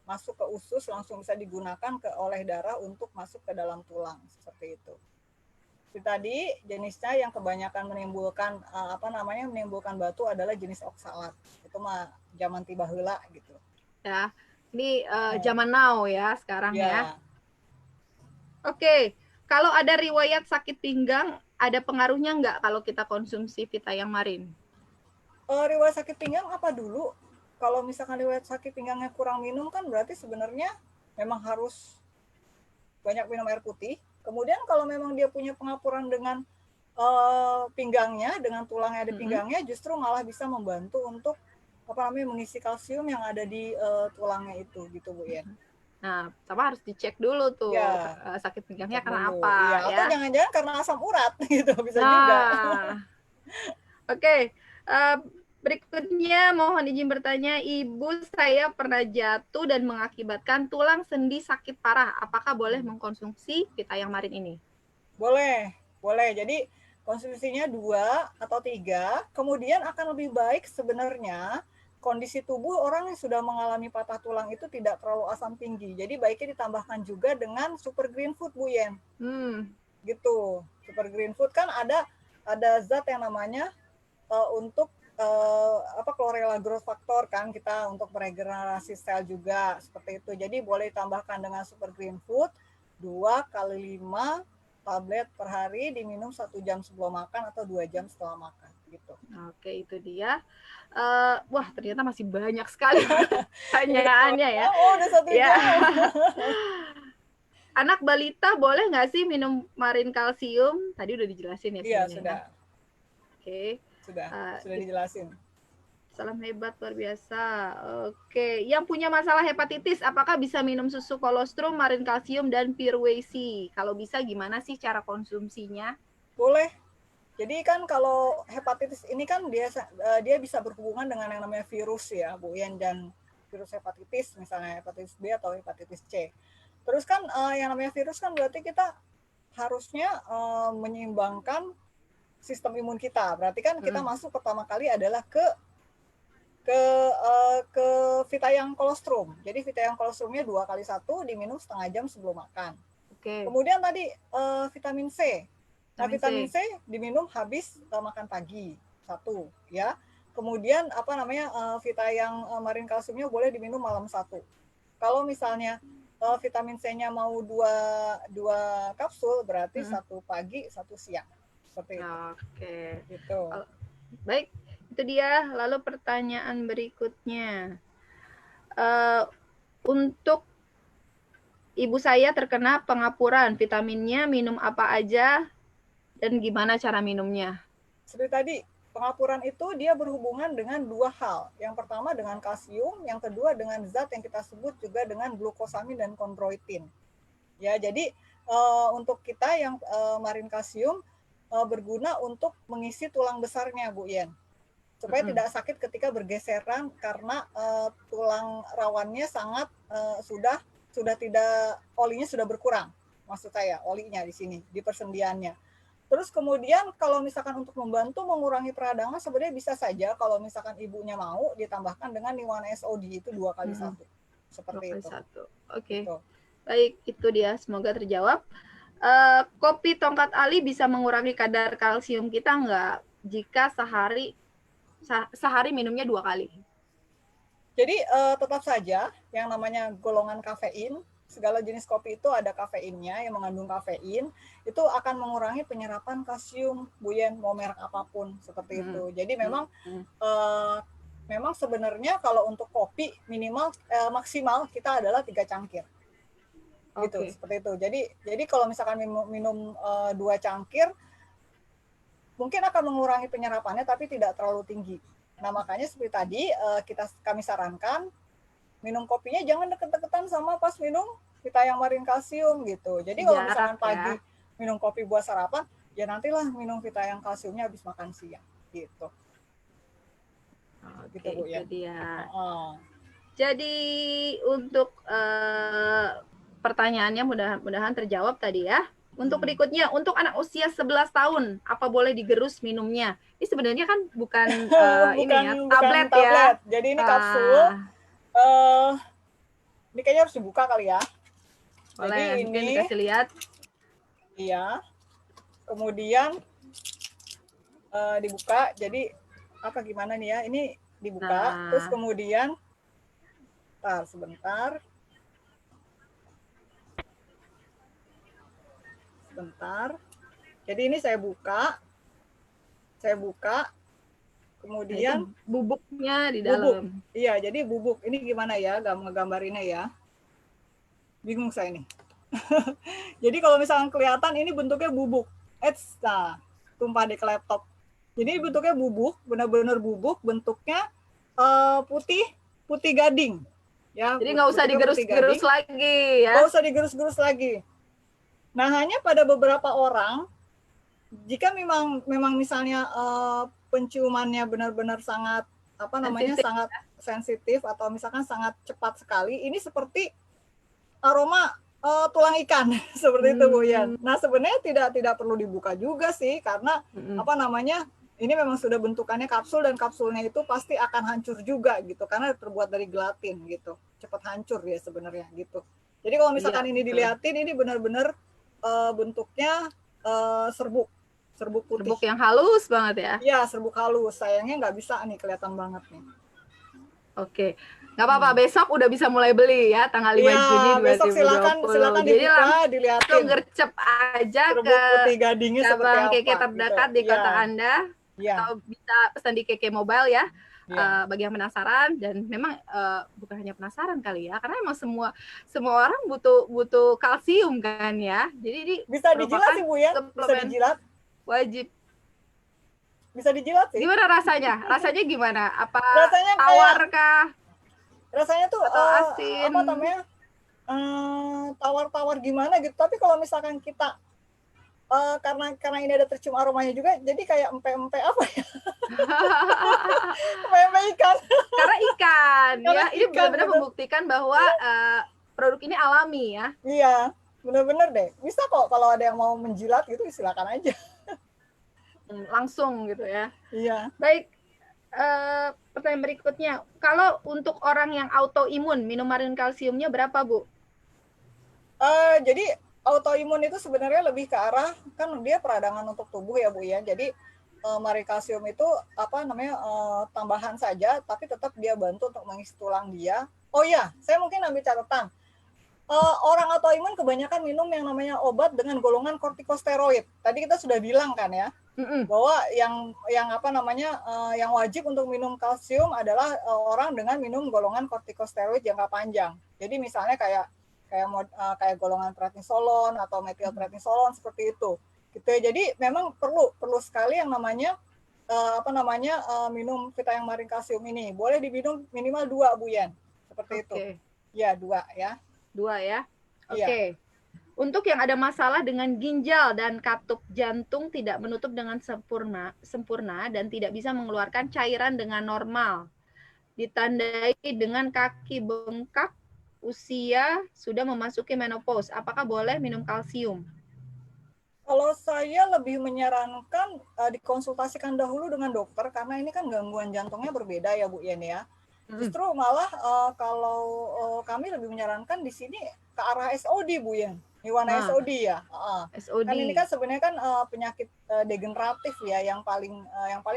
masuk ke usus langsung bisa digunakan oleh darah untuk masuk ke dalam tulang seperti itu. Seperti tadi jenisnya yang kebanyakan menimbulkan menimbulkan batu adalah jenis oksalat. Itu mah zaman tiba heula gitu. Ya, ini zaman now ya sekarang ya. Ya. Oke, kalau ada riwayat sakit pinggang, ada pengaruhnya nggak kalau kita konsumsi Vitayang Marin? Riwayat sakit pinggang apa dulu? Kalau misalkan riwayat sakit pinggangnya kurang minum kan berarti sebenarnya memang harus banyak minum air putih. Kemudian kalau memang dia punya pengapuran dengan pinggangnya, dengan tulangnya di pinggangnya, justru malah bisa membantu untuk mengisi kalsium yang ada di tulangnya itu, gitu Bu Yen. Nah, sama harus dicek dulu tuh Ya, sakit pinggangnya cek karena dulu. apa Iya, atau ya. jangan-jangan karena asam urat gitu, bisa juga. Nah, oke. Berikutnya mohon izin bertanya, Ibu saya pernah jatuh dan mengakibatkan tulang sendi sakit parah. Apakah boleh mengkonsumsi Vitayang Marin ini? Boleh, boleh. Jadi konsumsinya 2 atau 3, kemudian akan lebih baik sebenarnya kondisi tubuh orang yang sudah mengalami patah tulang itu tidak terlalu asam tinggi. Jadi baiknya ditambahkan juga dengan super green food Bu Yen. Gitu. Super green food kan ada zat yang namanya untuk chlorella growth factor kan kita untuk meregenerasi sel juga seperti itu. Jadi boleh ditambahkan dengan super green food 2 kali 5 tablet per hari diminum 1 jam sebelum makan atau 2 jam setelah makan gitu. Oke, itu dia. Wah, ternyata masih banyak sekali pertanyaannya ya. Oh, udah 1 ya. jam. Anak balita boleh nggak sih minum marin kalsium? Tadi udah dijelasin ya Iya, sebenarnya. sudah. Oke. Sudah dijelasin. Salam hebat, luar biasa. Oke, yang punya masalah hepatitis, apakah bisa minum susu kolostrum, marin kalsium, dan Purwesi? Kalau bisa, gimana sih cara konsumsinya? Boleh. Jadi kan kalau hepatitis ini kan dia bisa berhubungan dengan yang namanya virus ya, Bu Yen, dan virus hepatitis, misalnya hepatitis B atau hepatitis C. Terus kan yang namanya virus kan berarti kita harusnya menyeimbangkan sistem imun kita. Berarti kan kita masuk pertama kali adalah ke Vitayang kolostrum. Jadi Vitayang kolostrumnya 2 kali 1 diminum setengah jam sebelum makan. Oke. Kemudian tadi vitamin C. Nah, vitamin C diminum habis makan pagi 1 ya. Kemudian Vitayang marin kalsiumnya boleh diminum malam 1. Kalau misalnya vitamin C-nya mau 2 kapsul berarti 1 pagi, 1 siang. Seperti itu. Oke. Gitu. Baik, itu dia. Lalu pertanyaan berikutnya. Untuk ibu saya terkena pengapuran, vitaminnya minum apa aja dan gimana cara minumnya? Seperti tadi, pengapuran itu dia berhubungan dengan 2 hal. Yang pertama dengan kalsium, yang kedua dengan zat yang kita sebut juga dengan glukosamin dan kondroitin. Ya, jadi untuk kita yang marin kalsium berguna untuk mengisi tulang besarnya, Bu Yen. Supaya tidak sakit ketika bergeseran karena tulang rawannya sangat sudah tidak, olinya sudah berkurang. Maksud saya, olinya di sini, di persendiannya. Terus kemudian kalau misalkan untuk membantu mengurangi peradangan sebenarnya bisa saja kalau misalkan ibunya mau ditambahkan dengan Niwana SOD itu 2 kali 1. Seperti 2 kali itu. 1. Oke. Baik, itu dia. Semoga terjawab. Kopi tongkat ali bisa mengurangi kadar kalsium kita nggak jika sehari minumnya 2 kali? Jadi tetap saja yang namanya golongan kafein, segala jenis kopi itu ada kafeinnya yang mengandung kafein, itu akan mengurangi penyerapan kalsium, Bu Yen, mau merek apapun seperti itu. Jadi memang sebenarnya kalau untuk kopi minimal maksimal kita adalah 3 cangkir. Gitu, seperti itu. Jadi kalau misalkan minum 2 cangkir mungkin akan mengurangi penyerapannya tapi tidak terlalu tinggi. Nah, makanya seperti tadi kami sarankan minum kopinya jangan deket-deketan sama pas minum Vitayang marin kalsium gitu. Jadi kalau misalkan pagi minum kopi buat sarapan, ya nantilah minum Vitayang kalsiumnya habis makan siang gitu. gitu Bu itu ya. dia. Oh. Jadi untuk pertanyaannya mudah-mudahan terjawab tadi ya. Untuk berikutnya, untuk anak usia 11 tahun, apa boleh digerus minumnya? Ini sebenarnya kan bukan ini ya, bukan tablet ya. Jadi ini kapsul. Ini kayaknya harus dibuka kali ya. Boleh, Jadi mungkin ini dikasih lihat. iya. Kemudian dibuka. Jadi apa gimana nih ya? Ini dibuka, terus kemudian sebentar. Jadi ini saya buka, kemudian bubuknya di dalam. Iya, jadi bubuk. Ini gimana ya gambarinnya ya? Bingung saya nih. Jadi kalau misalkan kelihatan ini bentuknya bubuk. Nah, tumpah di laptop. Jadi bentuknya bubuk, benar-benar bubuk, bentuknya putih gading. Ya, jadi nggak usah digerus-gerus lagi ya. Nggak usah digerus-gerus lagi. Nah, hanya pada beberapa orang, jika memang misalnya penciumannya benar-benar sangat sangat sensitif atau misalkan sangat cepat sekali, ini seperti aroma tulang ikan seperti itu Bu Yan. Nah, sebenarnya tidak perlu dibuka juga sih, karena ini memang sudah bentukannya kapsul, dan kapsulnya itu pasti akan hancur juga gitu, karena terbuat dari gelatin gitu, cepat hancur ya sebenarnya gitu. Jadi kalau misalkan ini dilihatin, ini benar-benar bentuknya serbuk putih. Serbuk yang halus banget ya? Iya, serbuk halus. Sayangnya nggak bisa nih, kelihatan banget nih. Oke, nggak apa-apa. Besok udah bisa mulai beli ya, tanggal 5 Juni 2020. Besok silakan jadi dibuka, dilihatin. Langsung gercep aja serbuk ke putih gadingnya cabang seperti Keke terdekat gitu. di kota Anda. Ya. Atau bisa pesan di Keke Mobile ya. Bagi yang penasaran, dan memang bukan hanya penasaran kali ya, karena memang semua orang butuh kalsium kan ya. Jadi ini bisa dijilat sih Bu ya, bisa dijilat. Wajib. Bisa dijilat sih. Gimana rasanya? Rasanya gimana? Apa rasanya tawar kah? Rasanya tuh atau asin? Apa namanya? Tawar-tawar gimana gitu. Tapi kalau misalkan kita karena ini ada tercium aromanya juga, jadi kayak empe-empe apa ya? Empe-empe ikan. Karena ikan ya, ini benar-benar membuktikan bahwa produk ini alami ya. Iya, benar-benar deh. Bisa kok kalau ada yang mau menjilat gitu, silakan aja. Langsung gitu ya. Iya. Baik, pertanyaan berikutnya, kalau untuk orang yang autoimun, minum marin kalsiumnya berapa Bu? Jadi autoimun itu sebenarnya lebih ke arah, kan dia peradangan untuk tubuh ya Bu ya. Jadi marin kalsium itu tambahan saja, tapi tetap dia bantu untuk mengisi tulang dia. Oh iya, saya mungkin ambil catatan. Orang autoimun kebanyakan minum yang namanya obat dengan golongan kortikosteroid. Tadi kita sudah bilang kan ya, bahwa yang wajib untuk minum kalsium adalah orang dengan minum golongan kortikosteroid jangka panjang. Jadi misalnya kayak golongan prednisolon atau metilprednisolon seperti itu. Gitu ya. Jadi memang perlu sekali yang namanya minum Vitayang Marin Kalsium ini. Boleh diminum minimal 2 Bu Yan. Seperti itu. Ya, 2 ya. 2 ya. Oke. Untuk yang ada masalah dengan ginjal dan katup jantung tidak menutup dengan sempurna dan tidak bisa mengeluarkan cairan dengan normal, ditandai dengan kaki bengkak, usia sudah memasuki menopause, apakah boleh minum kalsium? Kalau saya lebih menyarankan dikonsultasikan dahulu dengan dokter, karena ini kan gangguan jantungnya berbeda ya Bu Yen ya. Justru malah kalau kami lebih menyarankan di sini ke arah SOD Bu Yen. Niwana SOD ya. SOD. Kan ini kan sebenarnya kan penyakit degeneratif ya, yang paling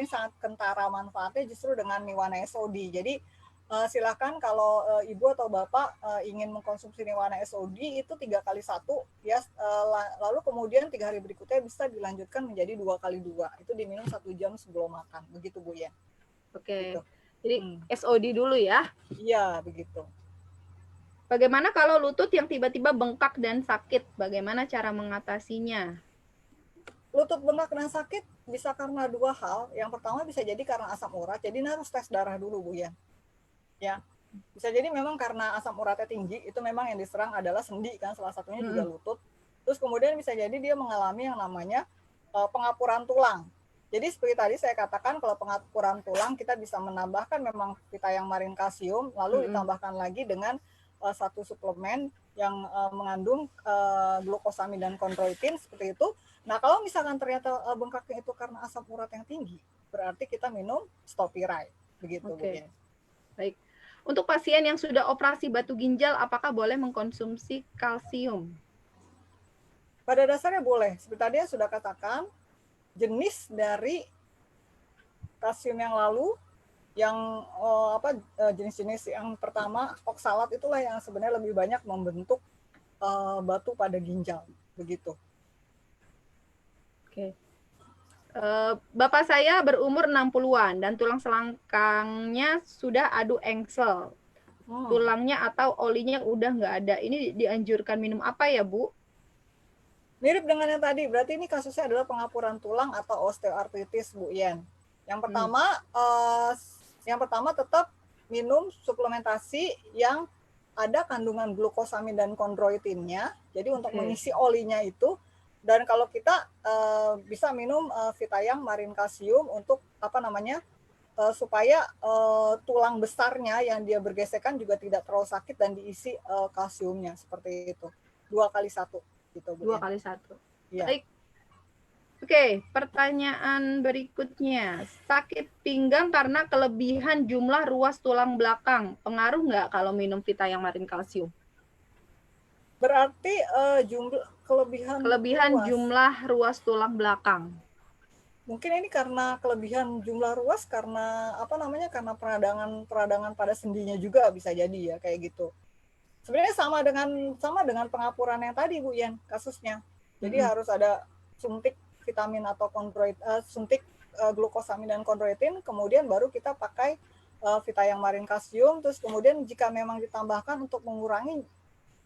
sangat kentara manfaatnya justru dengan Niwana SOD. Jadi silakan kalau ibu atau bapak ingin mengkonsumsi Niwana SOD itu 3 kali 1 ya, lalu kemudian 3 hari berikutnya bisa dilanjutkan menjadi 2 kali 2. Itu diminum 1 jam sebelum makan. Begitu Bu Yen. Oke. Gitu. Jadi SOD dulu ya. Iya, begitu. Bagaimana kalau lutut yang tiba-tiba bengkak dan sakit? Bagaimana cara mengatasinya? Lutut bengkak dan sakit bisa karena 2 hal. Yang pertama bisa jadi karena asam urat. Jadi harus tes darah dulu Bu Yan. Ya. Bisa jadi memang karena asam uratnya tinggi, itu memang yang diserang adalah sendi kan, salah satunya juga lutut. Terus kemudian bisa jadi dia mengalami yang namanya pengapuran tulang. Jadi seperti tadi saya katakan kalau pengapuran tulang kita bisa menambahkan memang Phythium marin calcium, lalu ditambahkan lagi dengan satu suplemen yang mengandung glukosamin dan kondroitin seperti itu. Nah kalau misalkan ternyata bengkaknya itu karena asam urat yang tinggi, berarti kita minum Stopirai, begitu Bu Yen. Baik. Untuk pasien yang sudah operasi batu ginjal, apakah boleh mengkonsumsi kalsium? Pada dasarnya boleh. Seperti tadi yang sudah katakan, jenis dari kalsium yang lalu, yang jenis-jenis yang pertama oksalat itulah yang sebenarnya lebih banyak membentuk batu pada ginjal, begitu. Oke. Bapak saya berumur 60-an dan tulang selangkangnya sudah adu engsel. Tulangnya atau olinya udah nggak ada. Ini dianjurkan minum apa ya, Bu? Mirip dengan yang tadi, berarti ini kasusnya adalah pengapuran tulang atau osteoartritis, Bu Yen. Yang pertama tetap minum suplementasi yang ada kandungan glukosamin dan kondroitinnya. Jadi untuk mengisi olinya itu, dan kalau kita bisa minum Phythium marin calcium untuk supaya tulang besarnya yang dia bergesekan juga tidak terlalu sakit dan diisi kalsiumnya seperti itu. 2x1. Gitu, 2x1. Ya. Baik. Oke, pertanyaan berikutnya. Sakit pinggang karena kelebihan jumlah ruas tulang belakang. Pengaruh nggak kalau minum Phythium marin calcium? Berarti kelebihan jumlah ruas tulang belakang. Mungkin ini karena kelebihan jumlah ruas karena karena peradangan pada sendinya juga bisa jadi ya kayak gitu. Sebenarnya sama dengan pengapuran yang tadi Bu Yen kasusnya. Jadi harus ada suntik vitamin atau suntik glukosamin dan kondroitin, kemudian baru kita pakai Phythium marin calcium, terus kemudian jika memang ditambahkan untuk mengurangi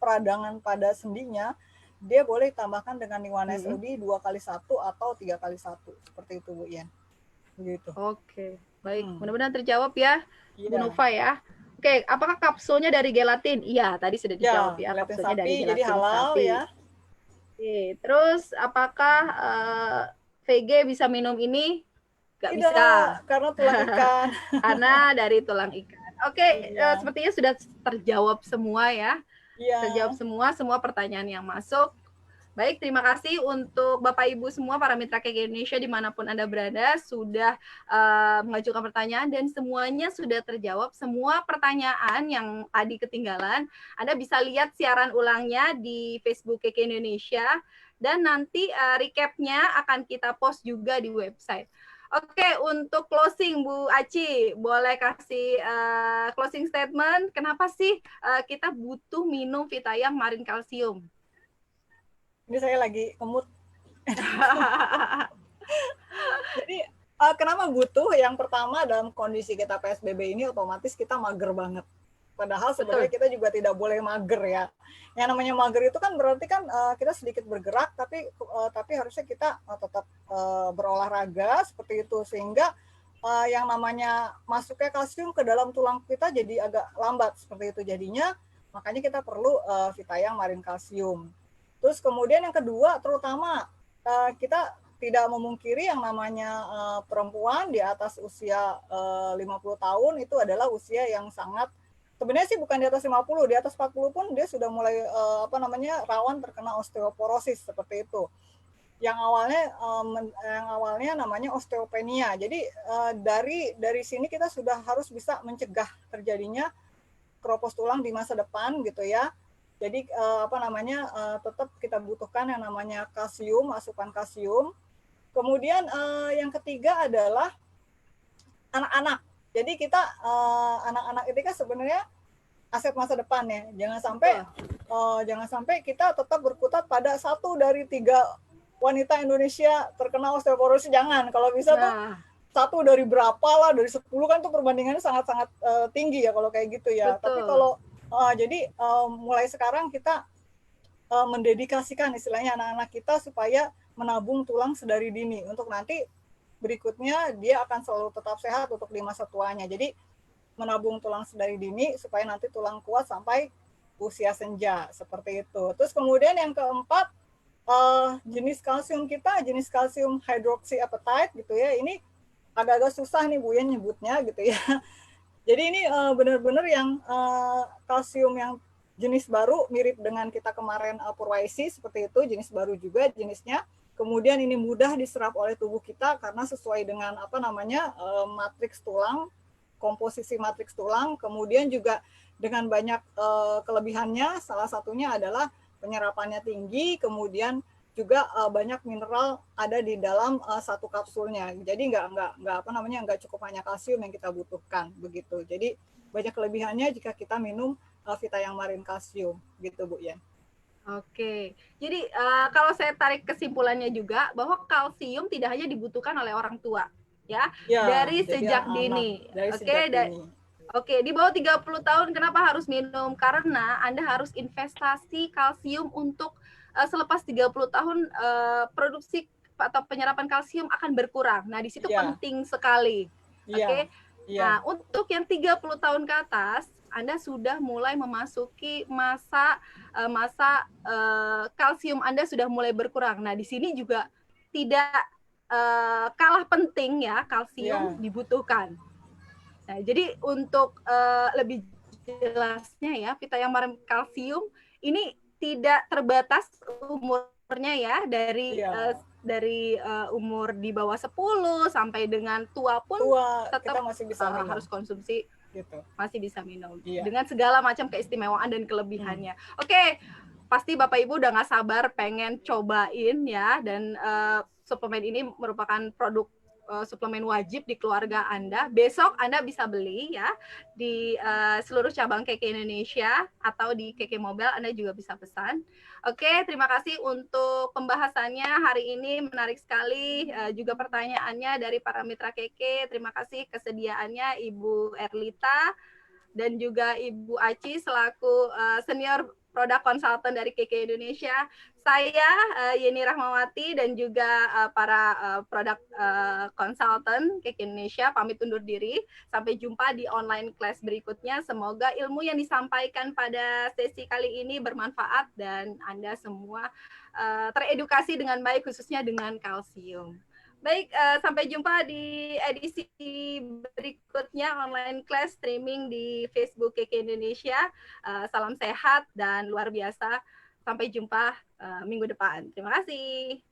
peradangan pada sendinya, dia boleh ditambahkan dengan Niwanes UD 2x1 atau 3x1 seperti itu Bu Yen. Begitu. Oke, baik. Mudah-mudahan terjawab ya, Bu Nova ya. Oke, apakah kapsulnya dari gelatin? Iya, tadi sudah dijawab ya. Kapsulnya sapi, dari gelatin jadi halal sapi. ya. Oke, terus apakah VG bisa minum ini? Nggak Tidak, bisa. karena tulang ikan. Karena dari tulang ikan. Oke, sepertinya sudah terjawab semua ya. Terjawab semua pertanyaan yang masuk. Baik, terima kasih untuk Bapak Ibu semua, para mitra KK Indonesia dimanapun Anda berada, sudah mengajukan pertanyaan dan semuanya sudah terjawab. Semua pertanyaan yang tadi ketinggalan, Anda bisa lihat siaran ulangnya di Facebook KK Indonesia, dan nanti recap-nya akan kita post juga di website. Oke, untuk closing Bu Aci, boleh kasih closing statement, kenapa sih kita butuh minum Phythium marin calcium? Ini saya lagi kemut. Jadi kenapa butuh? Yang pertama dalam kondisi kita PSBB ini otomatis kita mager banget. Padahal sebenarnya kita juga tidak boleh mager ya. Yang namanya mager itu kan berarti kan kita sedikit bergerak, tapi harusnya kita tetap berolahraga seperti itu sehingga yang namanya masuknya kalsium ke dalam tulang kita jadi agak lambat seperti itu jadinya. Makanya kita perlu Phythium marin calcium. Terus kemudian yang kedua, terutama kita tidak memungkiri yang namanya perempuan di atas usia 50 tahun itu adalah usia yang sangat, sebenarnya sih bukan di atas 50, di atas 40 pun dia sudah mulai rawan terkena osteoporosis seperti itu. Yang awalnya namanya osteopenia. Jadi dari sini kita sudah harus bisa mencegah terjadinya keropos tulang di masa depan gitu ya. Jadi tetap kita butuhkan yang namanya kalsium, asupan kalsium. Kemudian yang ketiga adalah anak-anak. Jadi kita anak-anak itu kan sebenarnya aset masa depan ya. Jangan sampai kita tetap berkutat pada 1 dari 3 wanita Indonesia terkena osteoporosis. Jangan. Kalau bisa tuh 1 dari berapa lah, dari 10 kan tuh perbandingannya sangat-sangat tinggi ya kalau kayak gitu ya. Betul. Tapi kalau mulai sekarang kita mendedikasikan istilahnya anak-anak kita supaya menabung tulang sedari dini untuk nanti berikutnya dia akan selalu tetap sehat untuk di masa tuanya. Jadi menabung tulang sedari dini supaya nanti tulang kuat sampai usia senja seperti itu. Terus kemudian yang keempat jenis kalsium kita, jenis kalsium hydroxyapatite gitu ya, ini agak-agak susah nih Bu ya nyebutnya gitu ya. Jadi ini benar-benar yang kalsium yang jenis baru, mirip dengan kita kemarin Purwaisi, seperti itu, jenis baru juga jenisnya. Kemudian ini mudah diserap oleh tubuh kita karena sesuai dengan apa namanya matriks tulang, komposisi matriks tulang. Kemudian juga dengan banyak kelebihannya, salah satunya adalah penyerapannya tinggi, kemudian juga banyak mineral ada di dalam satu kapsulnya. Jadi nggak apa namanya nggak cukup hanya kalsium yang kita butuhkan begitu. Jadi banyak kelebihannya jika kita minum Vita yang Marin Kalsium gitu Bu ya. Oke, jadi kalau saya tarik kesimpulannya juga bahwa kalsium tidak hanya dibutuhkan oleh orang tua, ya, Ya, dari jadi sejak anak dini. dari Oke, sejak dini. Oke, di bawah 30 tahun kenapa harus minum? Karena Anda harus investasi kalsium untuk selepas 30 tahun produksi atau penyerapan kalsium akan berkurang. Nah, di situ Iya, penting sekali. iya, Oke. iya, Nah, untuk yang 30 tahun ke atas, Anda sudah mulai memasuki masa kalsium Anda sudah mulai berkurang. Nah, di sini juga tidak kalah penting ya, kalsium iya, dibutuhkan. Nah, jadi untuk lebih jelasnya ya, Vita yang Marin Kalsium ini tidak terbatas umurnya ya, iya. dari umur di bawah 10 sampai dengan tua pun Tua kita tetap masih bisa minum harus konsumsi, gitu. masih bisa minum Iya. dengan segala macam keistimewaan dan kelebihannya. Oke, pasti Bapak Ibu udah nggak sabar pengen cobain ya, dan suplemen ini merupakan produk suplemen wajib di keluarga Anda. Besok Anda bisa beli ya di seluruh cabang KK Indonesia atau di KK Mobile Anda juga bisa pesan. Oke, terima kasih untuk pembahasannya hari ini, menarik sekali juga pertanyaannya dari para mitra KK. Terima kasih kesediaannya Ibu Erlita dan juga Ibu Aci selaku senior produk konsultan dari KK Indonesia. Saya Yeni Rahmawati dan juga para produk konsultan KK Indonesia pamit undur diri. Sampai jumpa di online class berikutnya. Semoga ilmu yang disampaikan pada sesi kali ini bermanfaat dan Anda semua teredukasi dengan baik, khususnya dengan kalsium. Baik, sampai jumpa di edisi berikutnya online class streaming di Facebook KK Indonesia. Salam sehat dan luar biasa. Sampai jumpa minggu depan. Terima kasih.